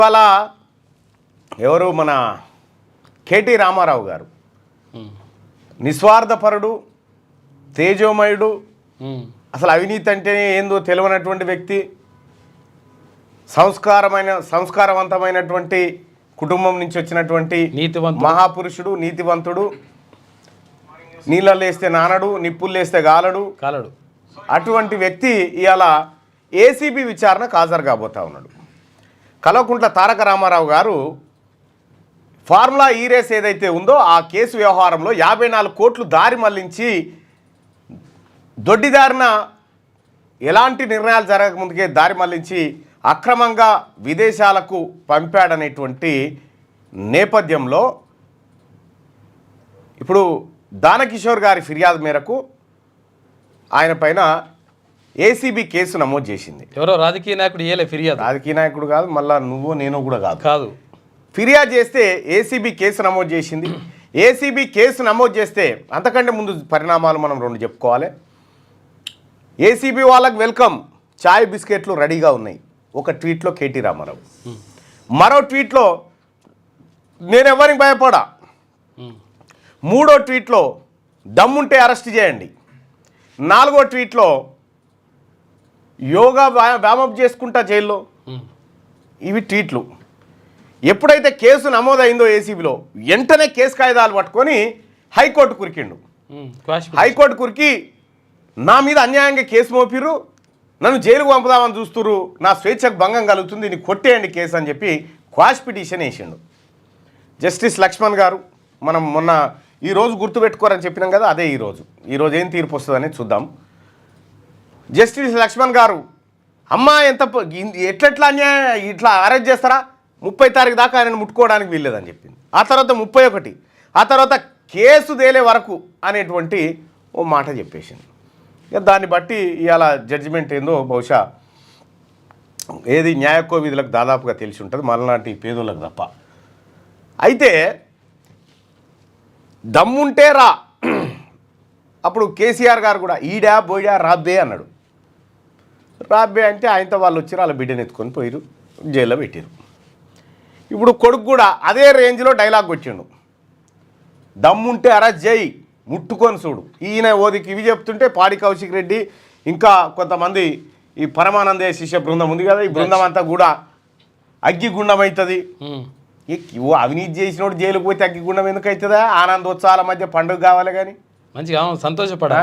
ఇవాళ ఎవరు మన కేటీ రామారావు గారు నిస్వార్థపరుడు, తేజోమయుడు, అసలు అవినీతి అంటేనే ఏందో తెలియనటువంటి వ్యక్తి, సంస్కారవంతమైనటువంటి కుటుంబం నుంచి వచ్చినటువంటి మహాపురుషుడు, నీతివంతుడు, నీళ్ళల్లో వేస్తే నానడు, నిప్పులు వేస్తే గాలడు. అటువంటి వ్యక్తి ఇవాళ ఏసీబీ విచారణకు హాజరు కాబోతా ఉన్నాడు. కల్వకుంట్ల తారక రామారావు గారు ఫార్ములా ఈ రేస్ ఏదైతే ఉందో ఆ కేసు వ్యవహారంలో 54 కోట్లు దారి మళ్లించి దొడ్డిదారిన ఎలాంటి నిర్ణయాలు జరగకముందుకే దారి మళ్లించి అక్రమంగా విదేశాలకు పంపాడనేటువంటి నేపథ్యంలో ఇప్పుడు దానకిషోర్ గారి ఫిర్యాదు మేరకు ఆయన పైన ఏసీబీ కేసు నమోదు చేసింది. ఎవరో రాజకీయ నాయకుడు ఏలే ఫిర్యాదు. రాజకీయ నాయకుడు కాదు, మళ్ళీ నువ్వు నేను కూడా కాదు. ఫిర్యాదు చేస్తే ఏసీబీ కేసు నమోదు చేసింది. ఏసీబీ కేసు నమోదు చేస్తే అంతకంటే ముందు పరిణామాలు మనం 2 చెప్పుకోవాలి. ఏసీబీ వాళ్ళకి వెల్కమ్, చాయ్ బిస్కెట్లు రెడీగా ఉన్నాయి ఒక ట్వీట్లో కేటీ రామారావు. మరో ట్వీట్లో నేను ఎవరికి భయపడా, 3వ ట్వీట్లో దమ్ముంటే అరెస్ట్ చేయండి, 4వ ట్వీట్లో యోగా వ్యామప్ చేసుకుంటా జైల్లో. ఇవి ట్వీట్లు. ఎప్పుడైతే కేసు నమోదైందో ఏసీబీలో వెంటనే కేసు కాయిదాలు పట్టుకొని హైకోర్టు కురికిండు. హైకోర్టు కురికి నా మీద అన్యాయంగా కేసు మోపిరు, నన్ను జైలుకు పంపుదామని చూస్తురు, నా స్వేచ్ఛకు భంగం కలుగుతుంది, దీన్ని కొట్టేయండి కేసు అని చెప్పి క్వాష్ పిటిషన్ వేసిండు. జస్టిస్ లక్ష్మణ్ గారు మనం మొన్న ఈరోజు గుర్తుపెట్టుకోరని చెప్పినాం కదా, అదే ఈరోజు ఏం తీర్పు వస్తుందని చూద్దాం. జస్టిస్ లక్ష్మణ్ గారు అమ్మా ఎట్లా అన్యాయం ఇట్లా అరెస్ట్ చేస్తారా, 30 తారీఖు దాకా ఆయన ముట్టుకోవడానికి వీల్లేదని చెప్పింది. ఆ తర్వాత 31, ఆ తర్వాత కేసు తేలే వరకు అనేటువంటి ఓ మాట చెప్పేసింది. ఇక దాన్ని బట్టి ఇవాళ జడ్జిమెంట్ ఏందో బహుశా ఏది న్యాయకో విధులకు దాదాపుగా తెలిసి ఉంటుంది, మళ్ళనాటి పేదోళ్ళకు తప్ప. అయితే దమ్ముంటే రా, అప్పుడు కేసీఆర్ గారు కూడా ఈడా బోయిడా రాబ్బే అన్నాడు. రాబ్బే అంటే ఆయనతో వాళ్ళు వచ్చారు, వాళ్ళ బిడ్డను ఎత్తుకొని పోయారు, జైల్లో పెట్టారు. ఇప్పుడు కొడుకు కూడా అదే రేంజ్లో డైలాగ్ వచ్చిండు, దమ్ముంటే అరెస్ట్ చేయి, ముట్టుకొని చూడు. ఈయన ఓదికి ఇవి చెప్తుంటే పాడి కౌశిక్ రెడ్డి ఇంకా కొంతమంది ఈ పరమానందే శిష్య బృందం ఉంది కదా, ఈ బృందం అంతా కూడా అగ్గిగుండం అవుతుంది. అవినీతి చేసినోడు జైలుకు పోతే అగ్గిగుండం ఎందుకు అవుతుందా? ఆనందోత్సవాల మధ్య పండుగ కావాలి కానీ మంచిగా సంతోషపడా.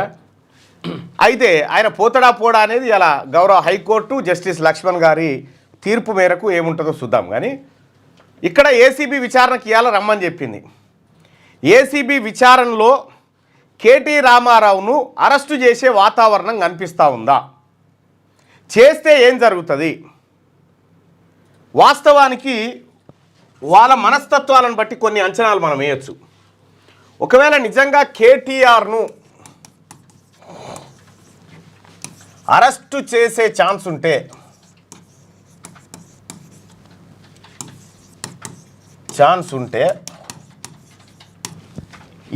అయితే ఆయన పోతడా పోడా అనేది ఇలా గౌరవ హైకోర్టు జస్టిస్ లక్ష్మణ్ గారి తీర్పు మేరకు ఏముంటుందో చూద్దాం. కానీ ఇక్కడ ఏసీబీ విచారణకి ఇవాళ రమ్మని చెప్పింది. ఏసీబీ విచారణలో కేటీ రామారావును అరెస్టు చేసే వాతావరణం కనిపిస్తూ ఉందా, చేస్తే ఏం జరుగుతుంది? వాస్తవానికి వాళ్ళ మనస్తత్వాలను బట్టి కొన్ని అంచనాలు మనం వేయచ్చు. ఒకవేళ నిజంగా కేటీఆర్ను అరెస్టు చేసే ఛాన్స్ ఉంటే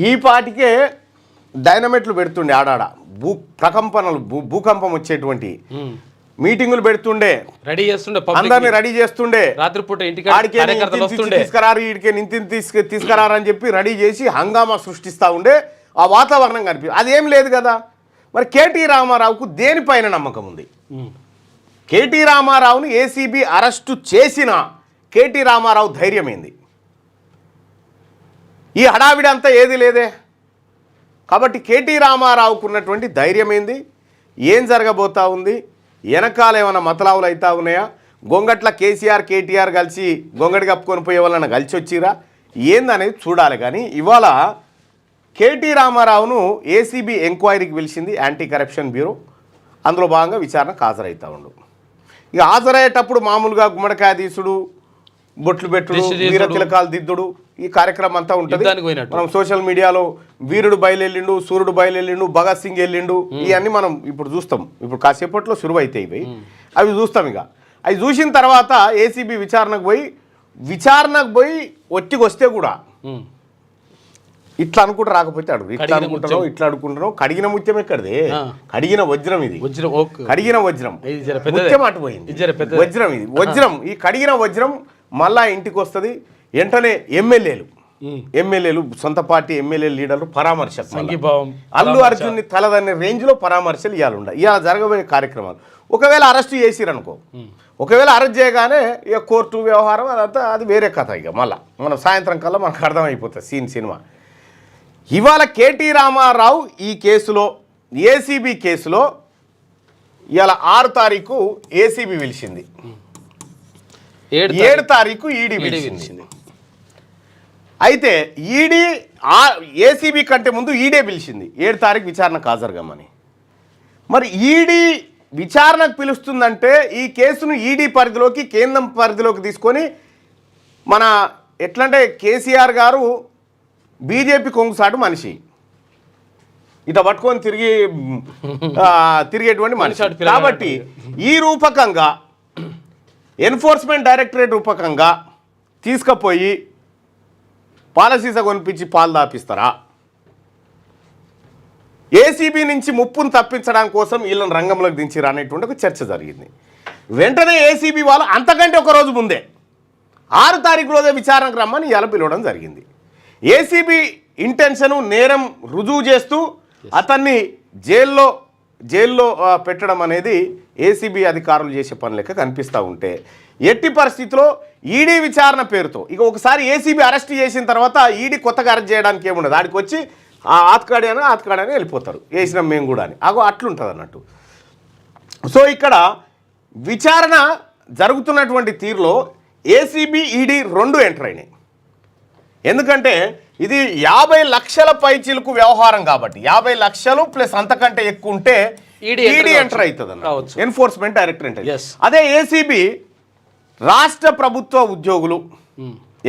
ఈ పాటికే డైనమైట్లు పెడుతుండే, ఆడాడ భూకంపం వచ్చేటువంటి మీటింగులు పెడుతుండే, రెడీ చేస్తుండే, అందరినీ రెడీ చేస్తుండే, రాత్రిపూట తీసుకురారని చెప్పి రెడీ చేసి హంగామా సృష్టిస్తూ ఉండే. ఆ వాతావరణం కనిపి అదేం లేదు కదా. మరి కేటీ రామారావుకు దేనిపైన నమ్మకం ఉంది? కేటీ రామారావును ఏసీబీ అరెస్టు చేసిన కేటీ రామారావు ధైర్యం ఏంది? ఈ హడావిడి అంతా ఏది లేదే. కాబట్టి కేటీ రామారావుకు ఉన్నటువంటి ధైర్యం ఏంది? ఏం జరగబోతా ఉంది? వెనకాల ఏమైనా మతలావులు అవుతా ఉన్నాయా? గొంగట్ల కేసీఆర్ కేటీఆర్ కలిసి గొంగడి కప్పుకొని పోయే వాళ్ళని కలిసి వచ్చిరా ఏందనేది చూడాలి. కానీ ఇవాళ కేటీ రామారావును ఏసీబీ ఎంక్వైరీకి పిలిచింది యాంటీ కరప్షన్ బ్యూరో. అందులో భాగంగా విచారణకు హాజరవుతూ ఉండు. ఇక హాజరయ్యేటప్పుడు మామూలుగా గుమ్మడికాయ తీసుడు, బొట్లు పెట్టుడు, వీర తిలకాలు దిద్దుడు, ఈ కార్యక్రమం అంతా ఉంటుంది. మనం సోషల్ మీడియాలో వీరుడు బయలుదేరిండు, సూర్యుడు బయలుదేరిండు, భగత్ సింగ్ వెళ్ళిండు, ఇవన్నీ మనం ఇప్పుడు చూస్తాం. ఇప్పుడు కాసేపట్లో సురువు అవుతాయి ఇవి, అవి చూస్తాం. ఇక అవి చూసిన తర్వాత ఏసీబీ విచారణకు పోయి ఒట్టికి వస్తే కూడా ఇట్లా అనుకుంటూ రాకపోతే అడుగు, ఇట్లా అనుకుంటున్నావు, ఇట్లా అనుకుంటున్నావు. కడిగిన ముత్యం ఎక్కడిది? కడిగిన వజ్రం ఇది, కడిగిన వజ్రం. ముత్యం అటు పోయింది, వజ్రం ఇది. వజ్రం, ఈ కడిగిన వజ్రం మళ్ళా ఇంటికి వస్తుంది. వెంటనే ఎమ్మెల్యేలు సొంత పార్టీ ఎమ్మెల్యే లీడర్లు పరామర్శ, అల్లు అర్జున్ని తలదనే రేంజ్లో పరామర్శలు ఇవాళ జరగబోయే కార్యక్రమాలు. ఒకవేళ అరెస్ట్ చేసిరనుకో, ఒకవేళ అరెస్ట్ చేయగానే ఇక కోర్టు వ్యవహారం అదంతా అది వేరే కథ. ఇక మళ్ళీ మనం సాయంత్రం కల్లా మనకు అర్థమైపోతుంది సినిమా. ఇవాళ కేటీ రామారావు ఈ కేసులో ఏసీబీ కేసులో ఇవాళ 6 తారీఖు ఏసీబీ పిలిచింది, 7 తారీఖు ఈడీ పిలిచింది. అయితే ఈడీ ఏసీబీ కంటే ముందు ఈడే పిలిచింది 7 తారీఖు విచారణకు హాజరుగమ్మని. మరి ఈడీ విచారణకు పిలుస్తుందంటే ఈ కేసును ఈడీ పరిధిలోకి, కేంద్రం పరిధిలోకి తీసుకొని మన ఎట్లంటే కేసీఆర్ గారు బీజేపీ కొంగుసాటు మనిషి, ఇట పట్టుకొని తిరిగేటువంటి మనిషి. కాబట్టి ఈ రూపకంగా ఎన్ఫోర్స్మెంట్ డైరెక్టరేట్ రూపకంగా తీసుకుపోయి పాలసీస కొనిపించి పాలు దాపిస్తారా? ఏసీబీ నుంచి ముప్పును తప్పించడానికి కోసం వీళ్ళని రంగంలోకి దించిరా అనేటువంటి ఒక చర్చ జరిగింది. వెంటనే ఏసీబీ వాళ్ళు అంతకంటే ఒక రోజు ముందే 6 తారీఖు రోజే విచారణకు రమ్మని ఇలా పిలవడం జరిగింది. ఏసీబీ ఇంటెన్షను నేరం రుజువు చేస్తూ అతన్ని జైల్లో పెట్టడం అనేది ఏసీబీ అధికారులు చేసే పని లెక్క కనిపిస్తూ ఉంటే, ఎట్టి పరిస్థితిలో ఈడీ విచారణ పేరుతో ఇక ఒకసారి ఏసీబీ అరెస్ట్ చేసిన తర్వాత ఈడీ కొత్తగా అరెస్ట్ చేయడానికి ఏముండదు, ఆడికి వచ్చి ఆత్కాడని వెళ్ళిపోతారు, వేసినాం మేము కూడా అని అట్లుంటుంది అన్నట్టు. సో ఇక్కడ విచారణ జరుగుతున్నటువంటి తీరులో ఏసీబీ ఈడీ 2 ఎంటర్ అయినాయి. ఎందుకంటే ఇది 50 లక్షల పైచిలకు వ్యవహారం కాబట్టి 50 లక్షలు ప్లస్ అంతకంటే ఎక్కువ ఉంటే ఈడీ ఎంటర్ అవుతుంది అన్న, ఎన్ఫోర్స్మెంట్ డైరెక్టరేట్. అదే ఏసీబీ రాష్ట్ర ప్రభుత్వ ఉద్యోగులు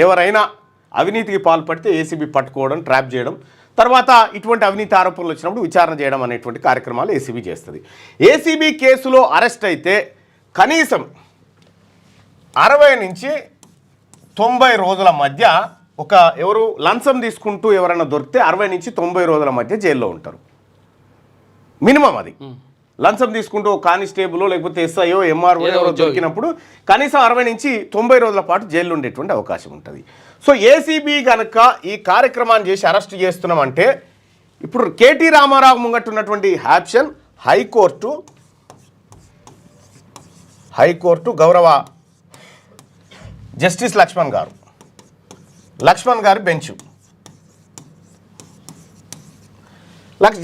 ఎవరైనా అవినీతికి పాల్పడితే ఏసీబీ పట్టుకోవడం, ట్రాప్ చేయడం, తర్వాత ఇటువంటి అవినీతి ఆరోపణలు వచ్చినప్పుడు విచారణ చేయడం అనేటువంటి కార్యక్రమాలు ఏసీబీ చేస్తుంది. ఏసీబీ కేసులో అరెస్ట్ అయితే కనీసం 60 నుంచి 90 రోజుల మధ్య ఎవరు లంచం తీసుకుంటూ ఎవరైనా దొరికితే 60 నుంచి 90 రోజుల మధ్య జైల్లో ఉంటారు మినిమం. అది లంచం తీసుకుంటూ కానిస్టేబుల్ లేకపోతే ఎస్ఐఓ ఎంఆర్ఓ ఎవరో దొరికినప్పుడు కనీసం 60 నుంచి 90 రోజుల పాటు జైల్లో ఉండేటువంటి అవకాశం ఉంటుంది. సో ఏసీబీ కనుక ఈ కార్యక్రమాన్ని చేసి అరెస్ట్ చేస్తున్నామంటే ఇప్పుడు కేటీ రామారావు ముంగట్టున్నటువంటి ఆప్షన్ హైకోర్టు గౌరవ జస్టిస్ లక్ష్మణ్ గారి బెంచ్,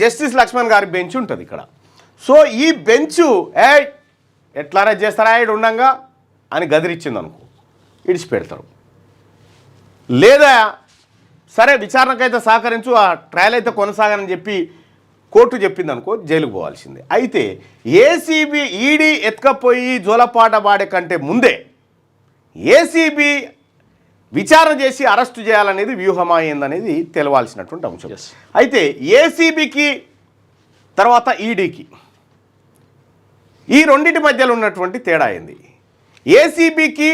జస్టిస్ లక్ష్మణ్ గారి బెంచ్ ఉంటుంది ఇక్కడ. సో ఈ బెంచు ఎట్లా అరెస్ట్ చేస్తారా ఉండంగా అని గదిరిచ్చింది అనుకో, ఇడిచిపెడతారు. లేదా సరే విచారణకైతే సహకరించు, ఆ ట్రయల్ అయితే కొనసాగని చెప్పి కోర్టు చెప్పింది అనుకో, జైలుకు పోవాల్సిందే. అయితే ఏసీబీ ఈడీ ఎత్తుకపోయి జోలపాట పాడే కంటే ముందే ఏసీబీ విచారణ చేసి అరెస్టు చేయాలనేది వ్యూహమా ఏందనేది తెలవాల్సినటువంటి అంశం. అయితే ఏసీబీకి తర్వాత ఈడీకి ఈ రెండింటి మధ్యలో ఉన్నటువంటి తేడా ఏంది, ఏసీబీకి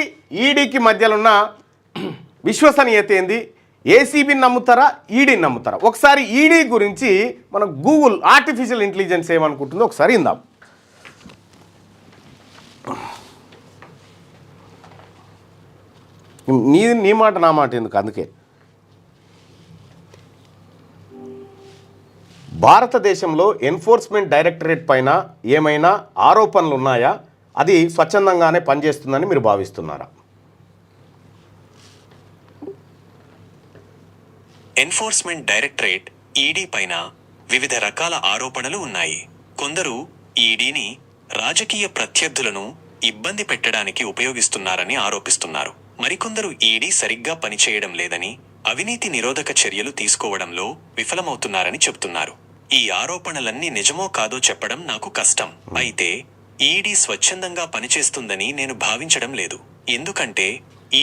ఈడీకి మధ్యలో ఉన్న విశ్వసనీయత ఏంది, ఏసీబీని నమ్ముతారా ఈడీని నమ్ముతారా? ఒకసారి ఈడీ గురించి మనం గూగుల్ ఆర్టిఫిషియల్ ఇంటెలిజెన్స్ ఏమనుకుంటుందో ఒకసారి ఇందాం. నీ మాట నా మాట ఎందుకు, అందుకే భారతదేశంలో ఎన్ఫోర్స్మెంట్ డైరెక్టరేట్ పైన ఏమైనా ఆరోపణలు ఉన్నాయా, అది స్వచ్ఛందంగానే పనిచేస్తుందని మీరు భావిస్తున్నారా? ఎన్ఫోర్స్మెంట్ డైరెక్టరేట్ ఈడీ పైన వివిధ రకాల ఆరోపణలు ఉన్నాయి. కొందరు ఈడీని రాజకీయ ప్రత్యర్థులను ఇబ్బంది పెట్టడానికి ఉపయోగిస్తున్నారని ఆరోపిస్తున్నారు. మరికొందరు ఈడీ సరిగ్గా పనిచేయడం లేదని, అవినీతి నిరోధక చర్యలు తీసుకోవడంలో విఫలమవుతున్నారని చెబుతున్నారు. ఈ ఆరోపణలన్నీ నిజమో కాదో చెప్పడం నాకు కష్టం. అయితే ఈడీ స్వచ్ఛందంగా పనిచేస్తుందని నేను భావించడం లేదు. ఎందుకంటే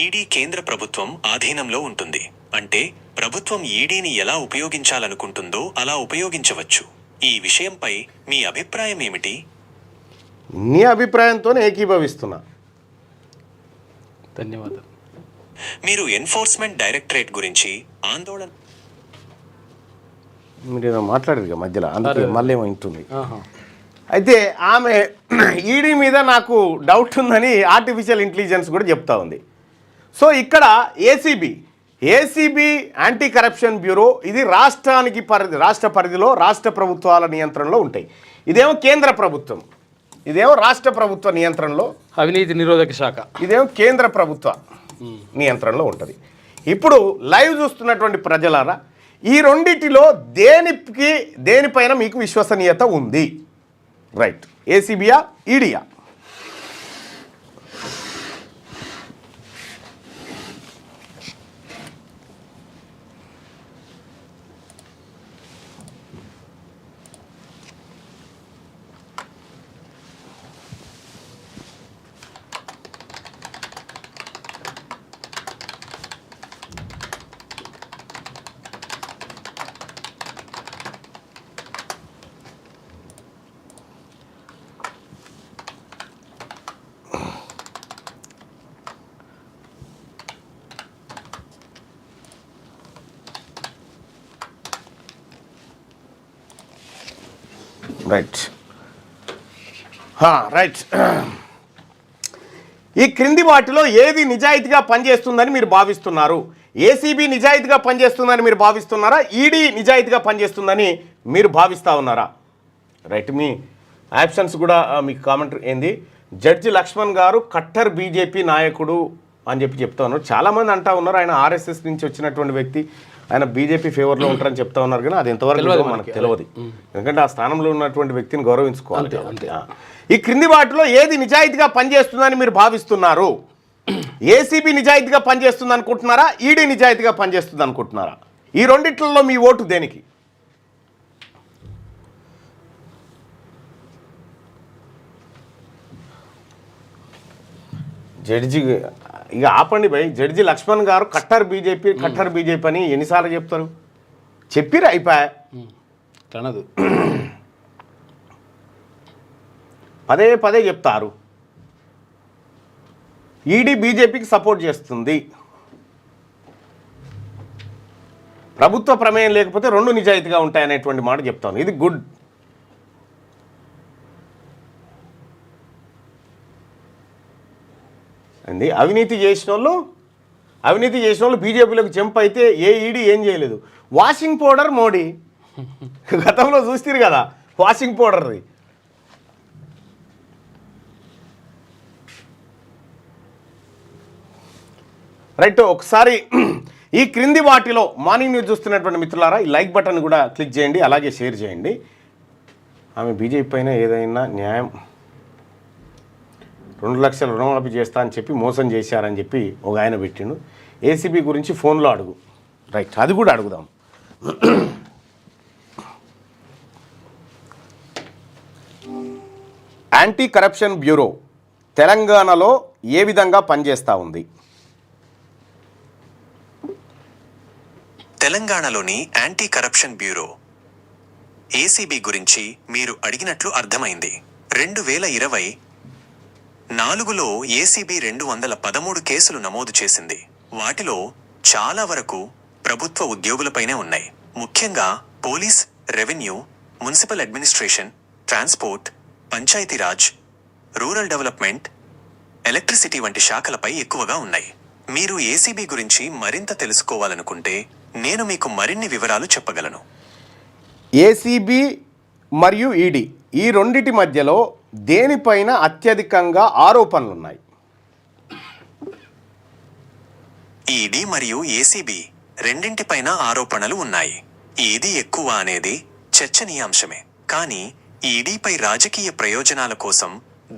ఈడీ కేంద్ర ప్రభుత్వం ఆధీనంలో ఉంటుంది. అంటే ప్రభుత్వం ఈడీని ఎలా ఉపయోగించాలనుకుంటుందో అలా ఉపయోగించవచ్చు. ఈ విషయంపై మీ అభిప్రాయం ఏమిటి? నీ అభిప్రాయంతోనే ఏకీభవిస్తున్నా. ధన్యవాదాలు. మీరు ఎన్ఫోర్స్మెంట్ డైరెక్టరేట్ గురించి ఆందోళన మీరు మాట్లాడేది మధ్యలో, అందుకే మళ్ళీ ఏమో ఇంటుంది. అయితే ఆమె ఈడీ మీద నాకు డౌట్ ఉందని ఆర్టిఫిషియల్ ఇంటెలిజెన్స్ కూడా చెప్తా ఉంది. సో ఇక్కడ ఏసీబీ యాంటీ కరప్షన్ బ్యూరో ఇది రాష్ట్ర పరిధిలో రాష్ట్ర ప్రభుత్వాల నియంత్రణలో ఉంటాయి. ఇదేమో కేంద్ర ప్రభుత్వం, ఇదేమో రాష్ట్ర ప్రభుత్వ నియంత్రణలో, అవినీతి నిరోధక శాఖ ఇదేమో కేంద్ర ప్రభుత్వ నియంత్రణలో ఉంటుంది. ఇప్పుడు లైవ్ చూస్తున్నటువంటి ప్రజలారా, ఈ రెండిటిలో దేనిపైన మీకు విశ్వసనీయత ఉంది? రైట్, ఏసీబీయా, ఈడీయా? రైట్. ఈ క్రింది వాటిలో ఏది నిజాయితీగా పనిచేస్తుందని మీరు భావిస్తున్నారు? ఏసీబీ నిజాయితీగా పనిచేస్తుందని మీరు భావిస్తున్నారా? ఈడీ నిజాయితీగా పనిచేస్తుందని మీరు భావిస్తూ ఉన్నారా? రైట్, మీ ఆప్షన్స్ కూడా మీకు కామెంట్ ఏంది? జడ్జి లక్ష్మణ్ గారు కట్టర్ బీజేపీ నాయకుడు అని చెప్తా ఉన్నారు. చాలామంది అంటా ఉన్నారు ఆయన ఆర్ఎస్ఎస్ నుంచి వచ్చినటువంటి వ్యక్తి, ఆయన బీజేపీ ఫేవర్లో ఉంటారని చెప్తా ఉన్నారు. కానీ అది ఎంతవరకు మనకు తెలియదు, ఎందుకంటే ఆ స్థానంలో ఉన్నటువంటి వ్యక్తిని గౌరవించుకోవాలి. ఈ క్రింది వాటిలో ఏది నిజాయితీగా పనిచేస్తుందని మీరు భావిస్తున్నారు? ఏసీబీ నిజాయితీగా పనిచేస్తుంది అనుకుంటున్నారా? ఈడీ నిజాయితీగా పనిచేస్తుంది అనుకుంటున్నారా? ఈ రెండిట్లలో మీ ఓటు దేనికి? జడ్జి ఇక ఆపండి భయ్. జడ్జి లక్ష్మణ్ గారు కట్టర్ బీజేపీ అని ఎన్నిసార్లు చెప్తారు? చెప్పిరా అయిపోయా, తనదు పదే చెప్తారు. ఈడీ బీజేపీకి సపోర్ట్ చేస్తుంది. ప్రభుత్వ ప్రమేయం లేకపోతే రెండు నిజాయితీగా ఉంటాయనేటువంటి మాట చెప్తాను. ఇది గుడ్. అండి, అవినీతి చేసిన వాళ్ళు బీజేపీలోకి జంప్ అయితే ఏ ఈడీ ఏం చేయలేదు. వాషింగ్ పౌడర్ మోడీ గతంలో చూస్తారు కదా, వాషింగ్ పౌడర్ది. రైట్, ఒకసారి ఈ క్రింది వాటిలో మార్నింగ్ న్యూస్ చూస్తున్నటువంటి మిత్రులారా ఈ లైక్ బటన్ కూడా క్లిక్ చేయండి, అలాగే షేర్ చేయండి. ఆమె బీజేపీ పైన ఏదైనా న్యాయం 2 లక్షల రుణమాఫీ చేస్తా అని చెప్పి మోసం చేశారని చెప్పి ఒక ఆయన పెట్టిండు. ఏసీబీ గురించి ఫోన్లో అడుగు. రైట్, అది కూడా అడుగుదాం. యాంటీ కరప్షన్ బ్యూరో తెలంగాణలో ఏ విధంగా పనిచేస్తూ ఉంది? తెలంగాణలోని యాంటీ కరప్షన్ బ్యూరో ఏసీబీ గురించి మీరు అడిగినట్లు అర్థమైంది. 2024లో ఏసీబీ 213 కేసులు నమోదు చేసింది. వాటిలో చాలా వరకు ప్రభుత్వ ఉద్యోగులపైనే ఉన్నాయి. ముఖ్యంగా police, revenue, municipal administration, transport, Panchayati Raj, rural development, electricity వంటి శాఖలపై ఎక్కువగా ఉన్నాయి. మీరు ఏసీబీ గురించి మరింత తెలుసుకోవాలనుకుంటే నేను మీకు మరిన్ని వివరాలు చెప్పగలను. ఏసీబీ మరియు ఈడీ ఈ రెండిటి మధ్యలో దేనిపైన అత్యధికంగా ఆరోపణలు ఉన్నాయి? ఈడీ మరియు ఏసీబీ రెండింటిపైన ఆరోపణలు ఉన్నాయి. ఏది ఎక్కువ అనేది చర్చనీయాంశమే. కానీ ఈడీపై రాజకీయ ప్రయోజనాల కోసం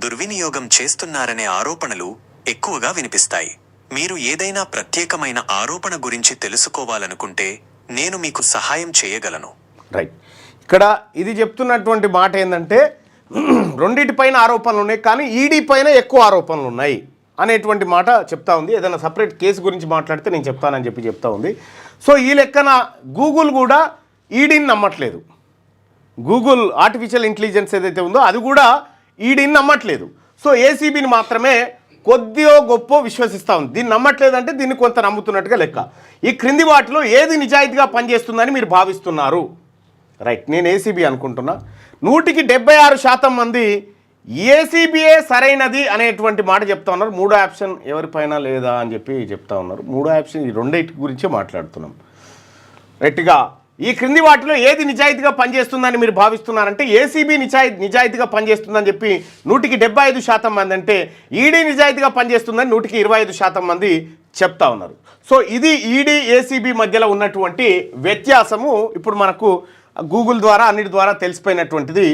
దుర్వినియోగం చేస్తున్నారనే ఆరోపణలు ఎక్కువగా వినిపిస్తాయి. మీరు ఏదైనా ప్రత్యేకమైన ఆరోపణ గురించి తెలుసుకోవాలనుకుంటే నేను మీకు సహాయం చేయగలను. రైట్, ఇక్కడ ఇది చెప్తున్నటువంటి మాట ఏంటంటే రెండింటిపైన ఆరోపణలు ఉన్నాయి కానీ ఈడీ పైన ఎక్కువ ఆరోపణలు ఉన్నాయి అనేటువంటి మాట చెప్తా ఉంది. ఏదైనా సపరేట్ కేసు గురించి మాట్లాడితే నేను చెప్తానని చెప్పి చెప్తా ఉంది. సో ఈ లెక్కన గూగుల్ కూడా ఈడీని నమ్మట్లేదు. గూగుల్ ఆర్టిఫిషియల్ ఇంటెలిజెన్స్ ఏదైతే ఉందో అది కూడా ఈడీని నమ్మట్లేదు. సో ఏసీబీని మాత్రమే కొద్దిగా గొప్ప విశ్వసిస్తూ ఉంది. దీన్ని నమ్మట్లేదంటే దీన్ని కొంత నమ్ముతున్నట్టుగా లెక్క. ఈ క్రింది వాటిలో ఏది నిజాయితీగా పనిచేస్తుందని మీరు భావిస్తున్నారు? రైట్, నేను ఏసీబీ అనుకుంటున్నా. 176% మంది ఏసీబీఏ సరైనది అనేటువంటి మాట చెప్తా ఉన్నారు. మూడో ఆప్షన్ ఎవరిపైన లేదా అని చెప్పి చెప్తా ఉన్నారు. మూడో ఆప్షన్ ఈ రెండింటి గురించే మాట్లాడుతున్నాం. రైట్గా ఈ క్రింది వాటిలో ఏది నిజాయితీగా పనిచేస్తుందని మీరు భావిస్తున్నారంటే ఏసీబీ నిజాయితీగా పనిచేస్తుందని చెప్పి 175% మంది అంటే ఈడీ నిజాయితీగా పనిచేస్తుందని 125% మంది చెప్తా ఉన్నారు. సో ఇది ఈడీ ఏసీబీ మధ్యలో ఉన్నటువంటి వ్యత్యాసము ఇప్పుడు మనకు గూగుల్ ద్వారా అన్నిటి ద్వారా తెలిసిపోయినటువంటిది.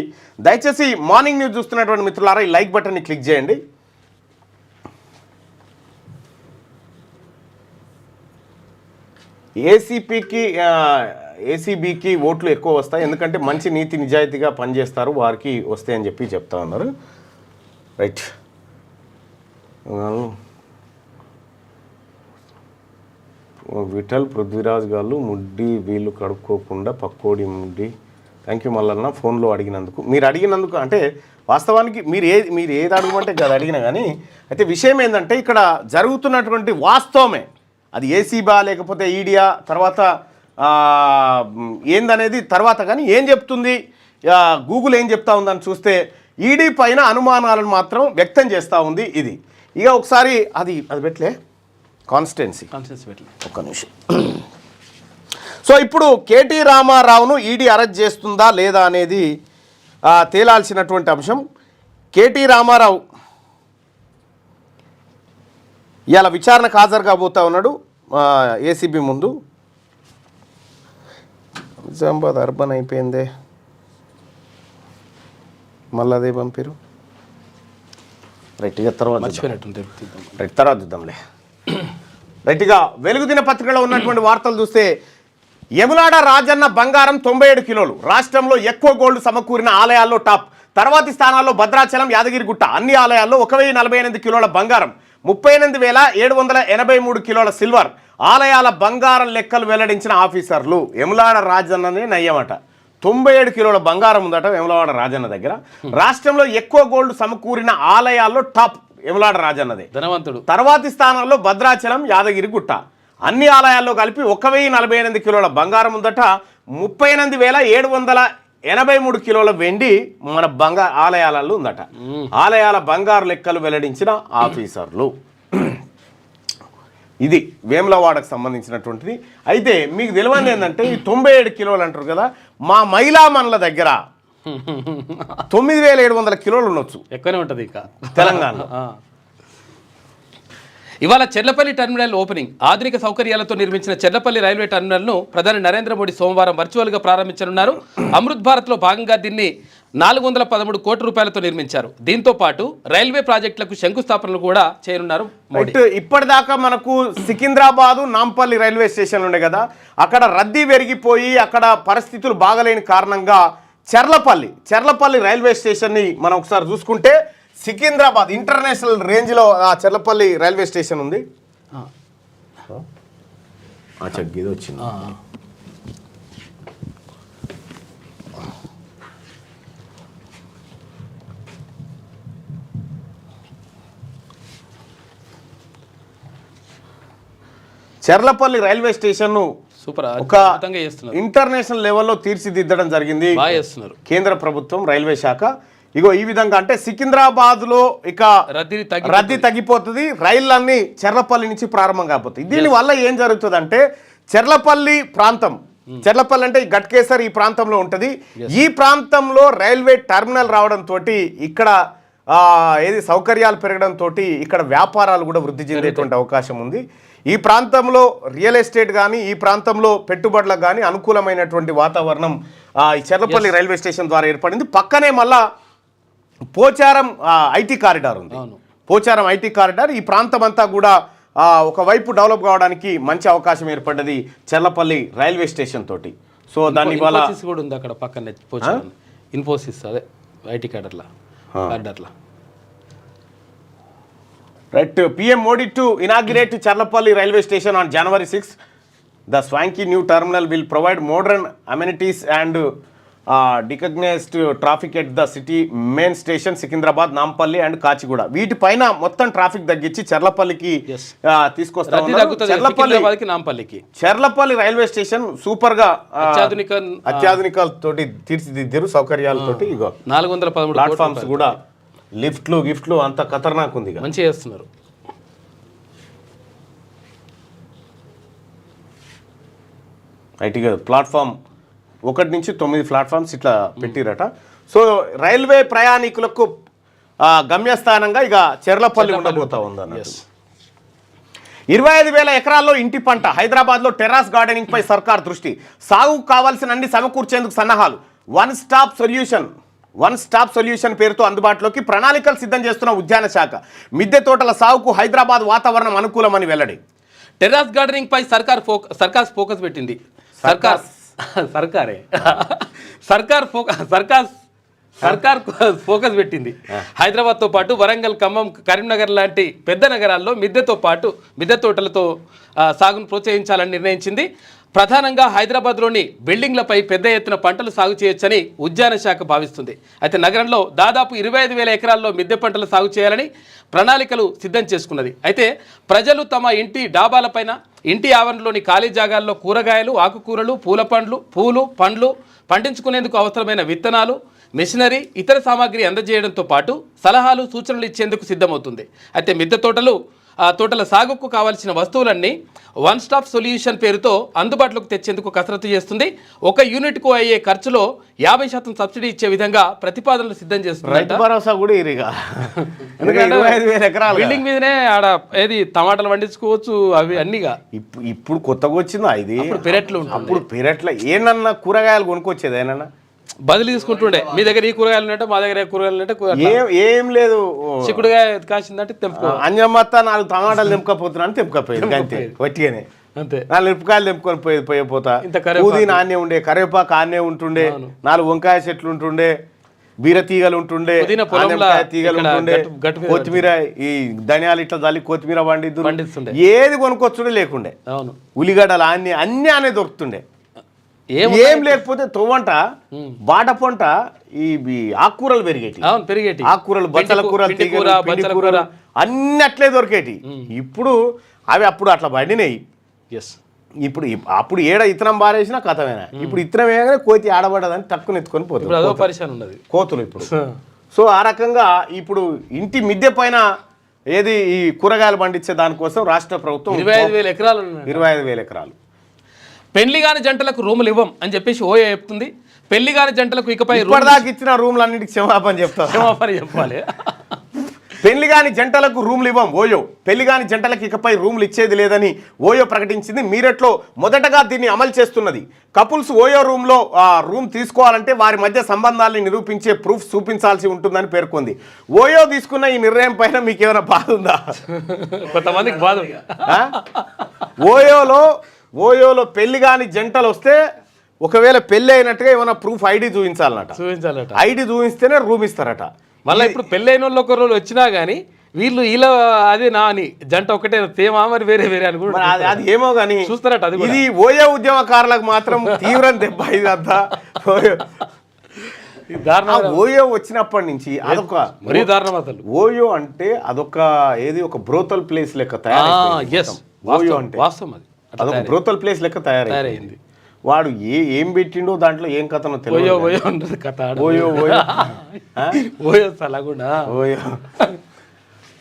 దయచేసి మార్నింగ్ న్యూస్ చూస్తున్నటువంటి మిత్రులారా ఈ లైక్ బటన్ని క్లిక్ చేయండి. ఏసీబీకి ఓట్లు ఎక్కువ వస్తాయి, ఎందుకంటే మంచి నీతి నిజాయితీగా పనిచేస్తారు, వారికి వస్తాయని చెప్పి చెప్తా ఉన్నారు. రైట్, విఠల్ పృథ్వీరాజ్ గారు ముడ్డి వీళ్ళు కడుక్కోకుండా పక్కోడి ముడ్డి. థ్యాంక్ యూ మల్లన్న ఫోన్లో అడిగినందుకు. మీరు అడిగినందుకు అంటే వాస్తవానికి మీరు ఏది అడగమంటే కదా అడిగినా, కానీ అయితే విషయం ఏంటంటే ఇక్కడ జరుగుతున్నటువంటి వాస్తవమే, అది ఏసీబా లేకపోతే ఈడియా తర్వాత ఏందనేది తర్వాత, కానీ ఏం చెప్తుంది గూగుల్ ఏం చెప్తా ఉందని చూస్తే ఈడీ పైన అనుమానాలను మాత్రం వ్యక్తం చేస్తూ ఉంది. ఇది ఇక ఒకసారి అది పెట్టలే కాన్స్టిట్యున్సీ ఒక్క నిమిషం. సో ఇప్పుడు కేటీ రామారావును ఈడీ అరెస్ట్ చేస్తుందా లేదా అనేది తేలాల్సినటువంటి అంశం. కేటీ రామారావు ఇవాళ విచారణకు హాజరు కాబోతా ఉన్నాడు ఏసీబీ ముందు. నిజామాబాద్ అర్బన్ అయిపోయిందే, మళ్ళీ అదే పంపిరు. రైట్గా తర్వాత చూద్దాంలే. రైట్గా వెలుగు దినపత్రికలో ఉన్నటువంటి వార్తలు చూస్తే యములాడ రాజన్న బంగారం 97 కిలోలు, రాష్ట్రంలో ఎక్కువ గోల్డ్ సమకూరిన ఆలయాల్లో టాప్. తర్వాతి స్థానాల్లో భద్రాచలం, యాదగిరిగుట్ట. అన్ని ఆలయాల్లో 1048 కిలోల బంగారం, 38,783 కిలోల సిల్వర్. ఆలయాల బంగారం లెక్కలు వెల్లడించిన ఆఫీసర్లు. యములాడ రాజన్ననే నయ్యమట, 97 కిలోల బంగారం ఉందట యములవాడ రాజన్న దగ్గర. రాష్ట్రంలో ఎక్కువ గోల్డ్ సమకూరిన ఆలయాల్లో టాప్ యములాడ రాజన్నదే, ధనవంతుడు. తర్వాతి స్థానంలో భద్రాచలం, యాదగిరిగుట్ట. అన్ని ఆలయాల్లో కలిపి 1048 కిలోల బంగారం ఉందట, 38,783 కిలోల వెండి మన ఆలయాలలో ఉందట. ఆలయాల బంగారు లెక్కలు వెల్లడించిన ఆఫీసర్లు. ఇది వేములవాడకు సంబంధించినటువంటిది. అయితే మీకు తెలియదు ఏంటంటే ఈ 97 కిలోలు అంటారు కదా, మా మైలామన్ల దగ్గర 9,700 కిలోలు ఉండొచ్చు, ఎక్కువనే ఉంటుంది ఇక తెలంగాణలో. ఇవాళ చెర్లపల్లి టెర్మినల్ ఓపెనింగ్. ఆధునిక సౌకర్యాలతో నిర్మించిన చెర్లపల్లి రైల్వే టెర్మినల్ను ప్రధాని నరేంద్ర మోడీ సోమవారం వర్చువల్గా ప్రారంభించనున్నారు. అమృత్ భారత్లో భాగంగా దీన్ని 413 కోట్ల రూపాయలతో నిర్మించారు. దీంతో పాటు రైల్వే ప్రాజెక్టులకు శంకుస్థాపనలు కూడా చేయనున్నారు. ఇప్పటిదాకా మనకు సికింద్రాబాదు, నాంపల్లి రైల్వే స్టేషన్లు ఉండే కదా, అక్కడ రద్దీ పెరిగిపోయి అక్కడ పరిస్థితులు బాగలేని కారణంగా చెర్లపల్లి రైల్వే స్టేషన్ని మనం ఒకసారి చూసుకుంటే సికింద్రాబాద్ ఇంటర్నేషనల్ రేంజ్లో ఆ చెర్లపల్లి రైల్వే స్టేషన్ ఉంది. ఇది వచ్చింది. చెర్లపల్లి రైల్వే స్టేషన్ సూపర్ ఒక ఇంటర్నేషనల్ లెవెల్లో తీర్చిదిద్దడం జరిగింది కేంద్ర ప్రభుత్వం రైల్వే శాఖ. ఇగో ఈ విధంగా అంటే సికింద్రాబాద్లో ఇక రద్దీ తగ్గిపోతుంది, రైళ్ళన్నీ చెర్లపల్లి నుంచి ప్రారంభం కాబోతుంది. దీనివల్ల ఏం జరుగుతుంది అంటే చెర్లపల్లి అంటే ఈ గట్కేసర్ ఈ ప్రాంతంలో ఉంటుంది. ఈ ప్రాంతంలో రైల్వే టెర్మినల్ రావడంతో ఇక్కడ సౌకర్యాలు పెరగడంతో ఇక్కడ వ్యాపారాలు కూడా వృద్ధి చెందేటువంటి అవకాశం ఉంది. ఈ ప్రాంతంలో రియల్ ఎస్టేట్ కానీ ఈ ప్రాంతంలో పెట్టుబడులకు కానీ అనుకూలమైనటువంటి వాతావరణం ఈ చెర్లపల్లి రైల్వే స్టేషన్ ద్వారా ఏర్పడింది. పక్కనే మళ్ళా పోచారం ఐటీ కారిడార్ ఉంది. పోచారం ఐటీ కారిడార్ ఈ ప్రాంతం అంతా కూడా ఒకవైపు డెవలప్ కావడానికి మంచి అవకాశం ఏర్పడ్డది చెర్లపల్లి రైల్వే స్టేషన్ తోటి. సో దాని వల్ల కూడా ఉంది అక్కడ పక్కనే ఇన్ఫోసిస్ అదే IT కారిడార్లా. Right, PM Modi to inaugurate Charlapalli railway station on January 6. The swanky new terminal will provide modern amenities and decognised traffic at the city main station Secunderabad, Nampalli and Kachiguda. వీటిపైన మొత్తం traffic తగ్గించి చెర్లపల్లికి తీసుకొస్తా ఉన్నారు. Cherlapally railway station super గా అత్యాధునిక తోటి తీర్చిదిద్దారు, సౌకర్యాలతోటి. ఇగో 413 platforms కూడా గిఫ్ట్లు అంత ఖతర్నాక్ ఉంది ఇక. మంచిగా చేస్తున్నారు. ఐటీగా ప్లాట్ఫామ్ 1 నుంచి 9 ప్లాట్ఫామ్స్ ఇట్లా పెట్టిరట. సో రైల్వే ప్రయాణికులకు గమ్యస్థానంగా ఇక చెర్లపల్లి ఉండబోతా ఉందన్నట్టు. 25,000 ఎకరాల్లో ఇంటి పంట. హైదరాబాద్లో టెర్రాస్ గార్డెనింగ్ పై సర్కార్ దృష్టి. సాగుకు కావాల్సిన అన్ని సమకూర్చేందుకు సన్నాహాలు. వన్ స్టాప్ సొల్యూషన్ పేరుతో అందుబాటులోకి ప్రణాళికలు సిద్ధం చేస్తున్న ఉద్యాన శాఖ. మిద్దె తోటల సాగుకు హైదరాబాద్ వాతావరణం అనుకూలమని వెల్లడి. టెర్రాస్ గార్డెనింగ్ పై సర్కార్ ఫోకస్ పెట్టింది. సర్కార్ ఫోకస్ పెట్టింది. హైదరాబాద్తో పాటు వరంగల్, ఖమ్మం, కరీంనగర్ లాంటి పెద్ద నగరాల్లో మిద్దె తోటలతో సాగును ప్రోత్సహించాలని నిర్ణయించింది. ప్రధానంగా హైదరాబాద్లోని బిల్డింగ్లపై పెద్ద ఎత్తున పంటలు సాగు చేయొచ్చని ఉద్యాన శాఖ భావిస్తుంది. అయితే నగరంలో దాదాపు 25,000 ఎకరాల్లో మిద్దె పంటలు సాగు చేయాలని ప్రణాళికలు సిద్ధం చేసుకున్నది. అయితే ప్రజలు తమ ఇంటి డాబాలపైన, ఇంటి ఆవరణలోని ఖాళీ జాగాల్లో కూరగాయలు, ఆకుకూరలు, పూలు, పండ్లు పండించుకునేందుకు అవసరమైన విత్తనాలు, మెషినరీ, ఇతర సామాగ్రి అందజేయడంతో పాటు సలహాలు, సూచనలు ఇచ్చేందుకు సిద్ధమవుతుంది. అయితే మిద్దె తోటల సాగుకు కావాల్సిన వస్తువులన్నీ వన్ స్టాప్ సొల్యూషన్ పేరుతో అందుబాటులోకి తెచ్చేందుకు కసరత్తు చేస్తుంది. ఒక యూనిట్కు అయ్యే ఖర్చులో 50% సబ్సిడీ ఇచ్చే విధంగా ప్రతిపాదనలు సిద్ధం చేస్తుంది. రైతు భరోసా కూడా బిల్డింగ్ మీదనే ఆడ ఏది టమాటాలు పండించుకోవచ్చు, అవి అన్నిగా. ఇప్పుడు కొత్తగా వచ్చిందా ఇది? పెరట్లు అప్పుడు పెరట్ల ఏనన్నా కూరగాయలు కొనుక్కొచ్చేది ఏనన్నా బదిలీ తీసుకుంటుండే. మీ దగ్గర ఈ కూరగాయలు ఉన్నట్టు, మా దగ్గర కూరగాయలు ఉన్నట్టు ఏం లేదు. చిక్కుడుగా కాసిందంటే తెంపుకో. అంజమ్మత్త 4 టమాటాలు తెంపుకపోతున్నాను తెంపుకపోయింది అంతే. వట్టిగానే అంతే. 4 మిరపకాయలు తెంపుకొని పోయిపోతా. పుదీనా ఆనే ఉండే, కరివేపాకు ఆనే ఉంటుండే, 4 వంకాయ చెట్లు ఉంటుండే, బీరతీగలు ఉంటుండే, తీగలు ఉంటుండే, కొత్తిమీర ఈ ధనియాలు ఇట్లా చల్లి కొత్తిమీర పండిస్తుండే. ఏది కొనుక్కొచ్చుడే లేకుండే. ఉల్లిగడ్డలు అన్ని అనే దొరుకుతుండే. ఏం లేకపోతే తొవ్వంట బాట పొంట ఈ ఆకుకూరలు పెరిగేటి. ఆకుకూరలు, బచ్చల కూర అన్ని అట్లే దొరికేటి. ఇప్పుడు అవి అప్పుడు అట్లా పండినాయి. అప్పుడు ఏడ ఇత్తనం బారేసినా కథమేనా. ఇప్పుడు ఇత్తనం వేయగానే కోతి ఆడబడ్డదని తక్కువ ఎత్తుకొని పోతుంది కోతులు ఇప్పుడు. సో ఆ రకంగా ఇప్పుడు ఇంటి మిద్దె పైన ఏది ఈ కూరగాయలు పండించే దానికోసం రాష్ట్ర ప్రభుత్వం 25,000 ఎకరాలు. పెళ్లి కాని జంటలకు రూములు ఇవ్వం అని చెప్పేసి ఓయో చెప్తుంది. పెళ్లి కాని జంటలకు ఇకపై ఇప్పటిదాకా ఇచ్చిన రూములన్నిటికీ క్షమాపణ చెప్పాలి. పెళ్లి కాని జంటలకు రూములు ఇవ్వం ఓయో. పెళ్లి కాని జంటలకు ఇకపై రూములు ఇచ్చేది లేదని ఓయో ప్రకటించింది. మీరట్లో మొదటగా దీన్ని అమలు చేస్తున్నది. కపుల్స్ ఓయో రూమ్ తీసుకోవాలంటే వారి మధ్య సంబంధాలను నిరూపించే ప్రూఫ్ చూపించాల్సి ఉంటుందని పేర్కొంది. ఓయో తీసుకున్న ఈ నిర్ణయం పైన మీకు ఏమైనా బాధ ఉందా? కొంతమందికి బాధ. ఓయోలో పెళ్లి కాని జంటలు వస్తే ఒకవేళ పెళ్లి అయినట్టుగా ఏమైనా ప్రూఫ్ ఐడి చూపించాలట. ఐడి చూపిస్తేనే రూమ్ ఇస్తారట. మళ్ళీ ఇప్పుడు పెళ్లి అయిన వాళ్ళు ఒక రోజు వచ్చినా కానీ వీళ్ళు ఇలా అదే నా అని జంట ఒకటే తేమా మరి వేరే అనుకుంటా. అది ఏమో కానీ చూస్తారట. అది ఇది ఓయో ఉద్యమకారులకు మాత్రం తీవ్రం దెబ్బ. ఇదంతా ఓయో వచ్చినప్పటి నుంచి అదొక మరీ దారుణం. అసలు ఓయో అంటే అదొక ఒక బ్రోతల్ ప్లేస్ లెక్క తయారు. ఓయో అంటే వాస్తవం అదొక బ్రోతల్ ప్లేస్ లెక్క తయారైంది. వాడు ఏం పెట్టిండో దాంట్లో ఏం కథనో తెలియదు.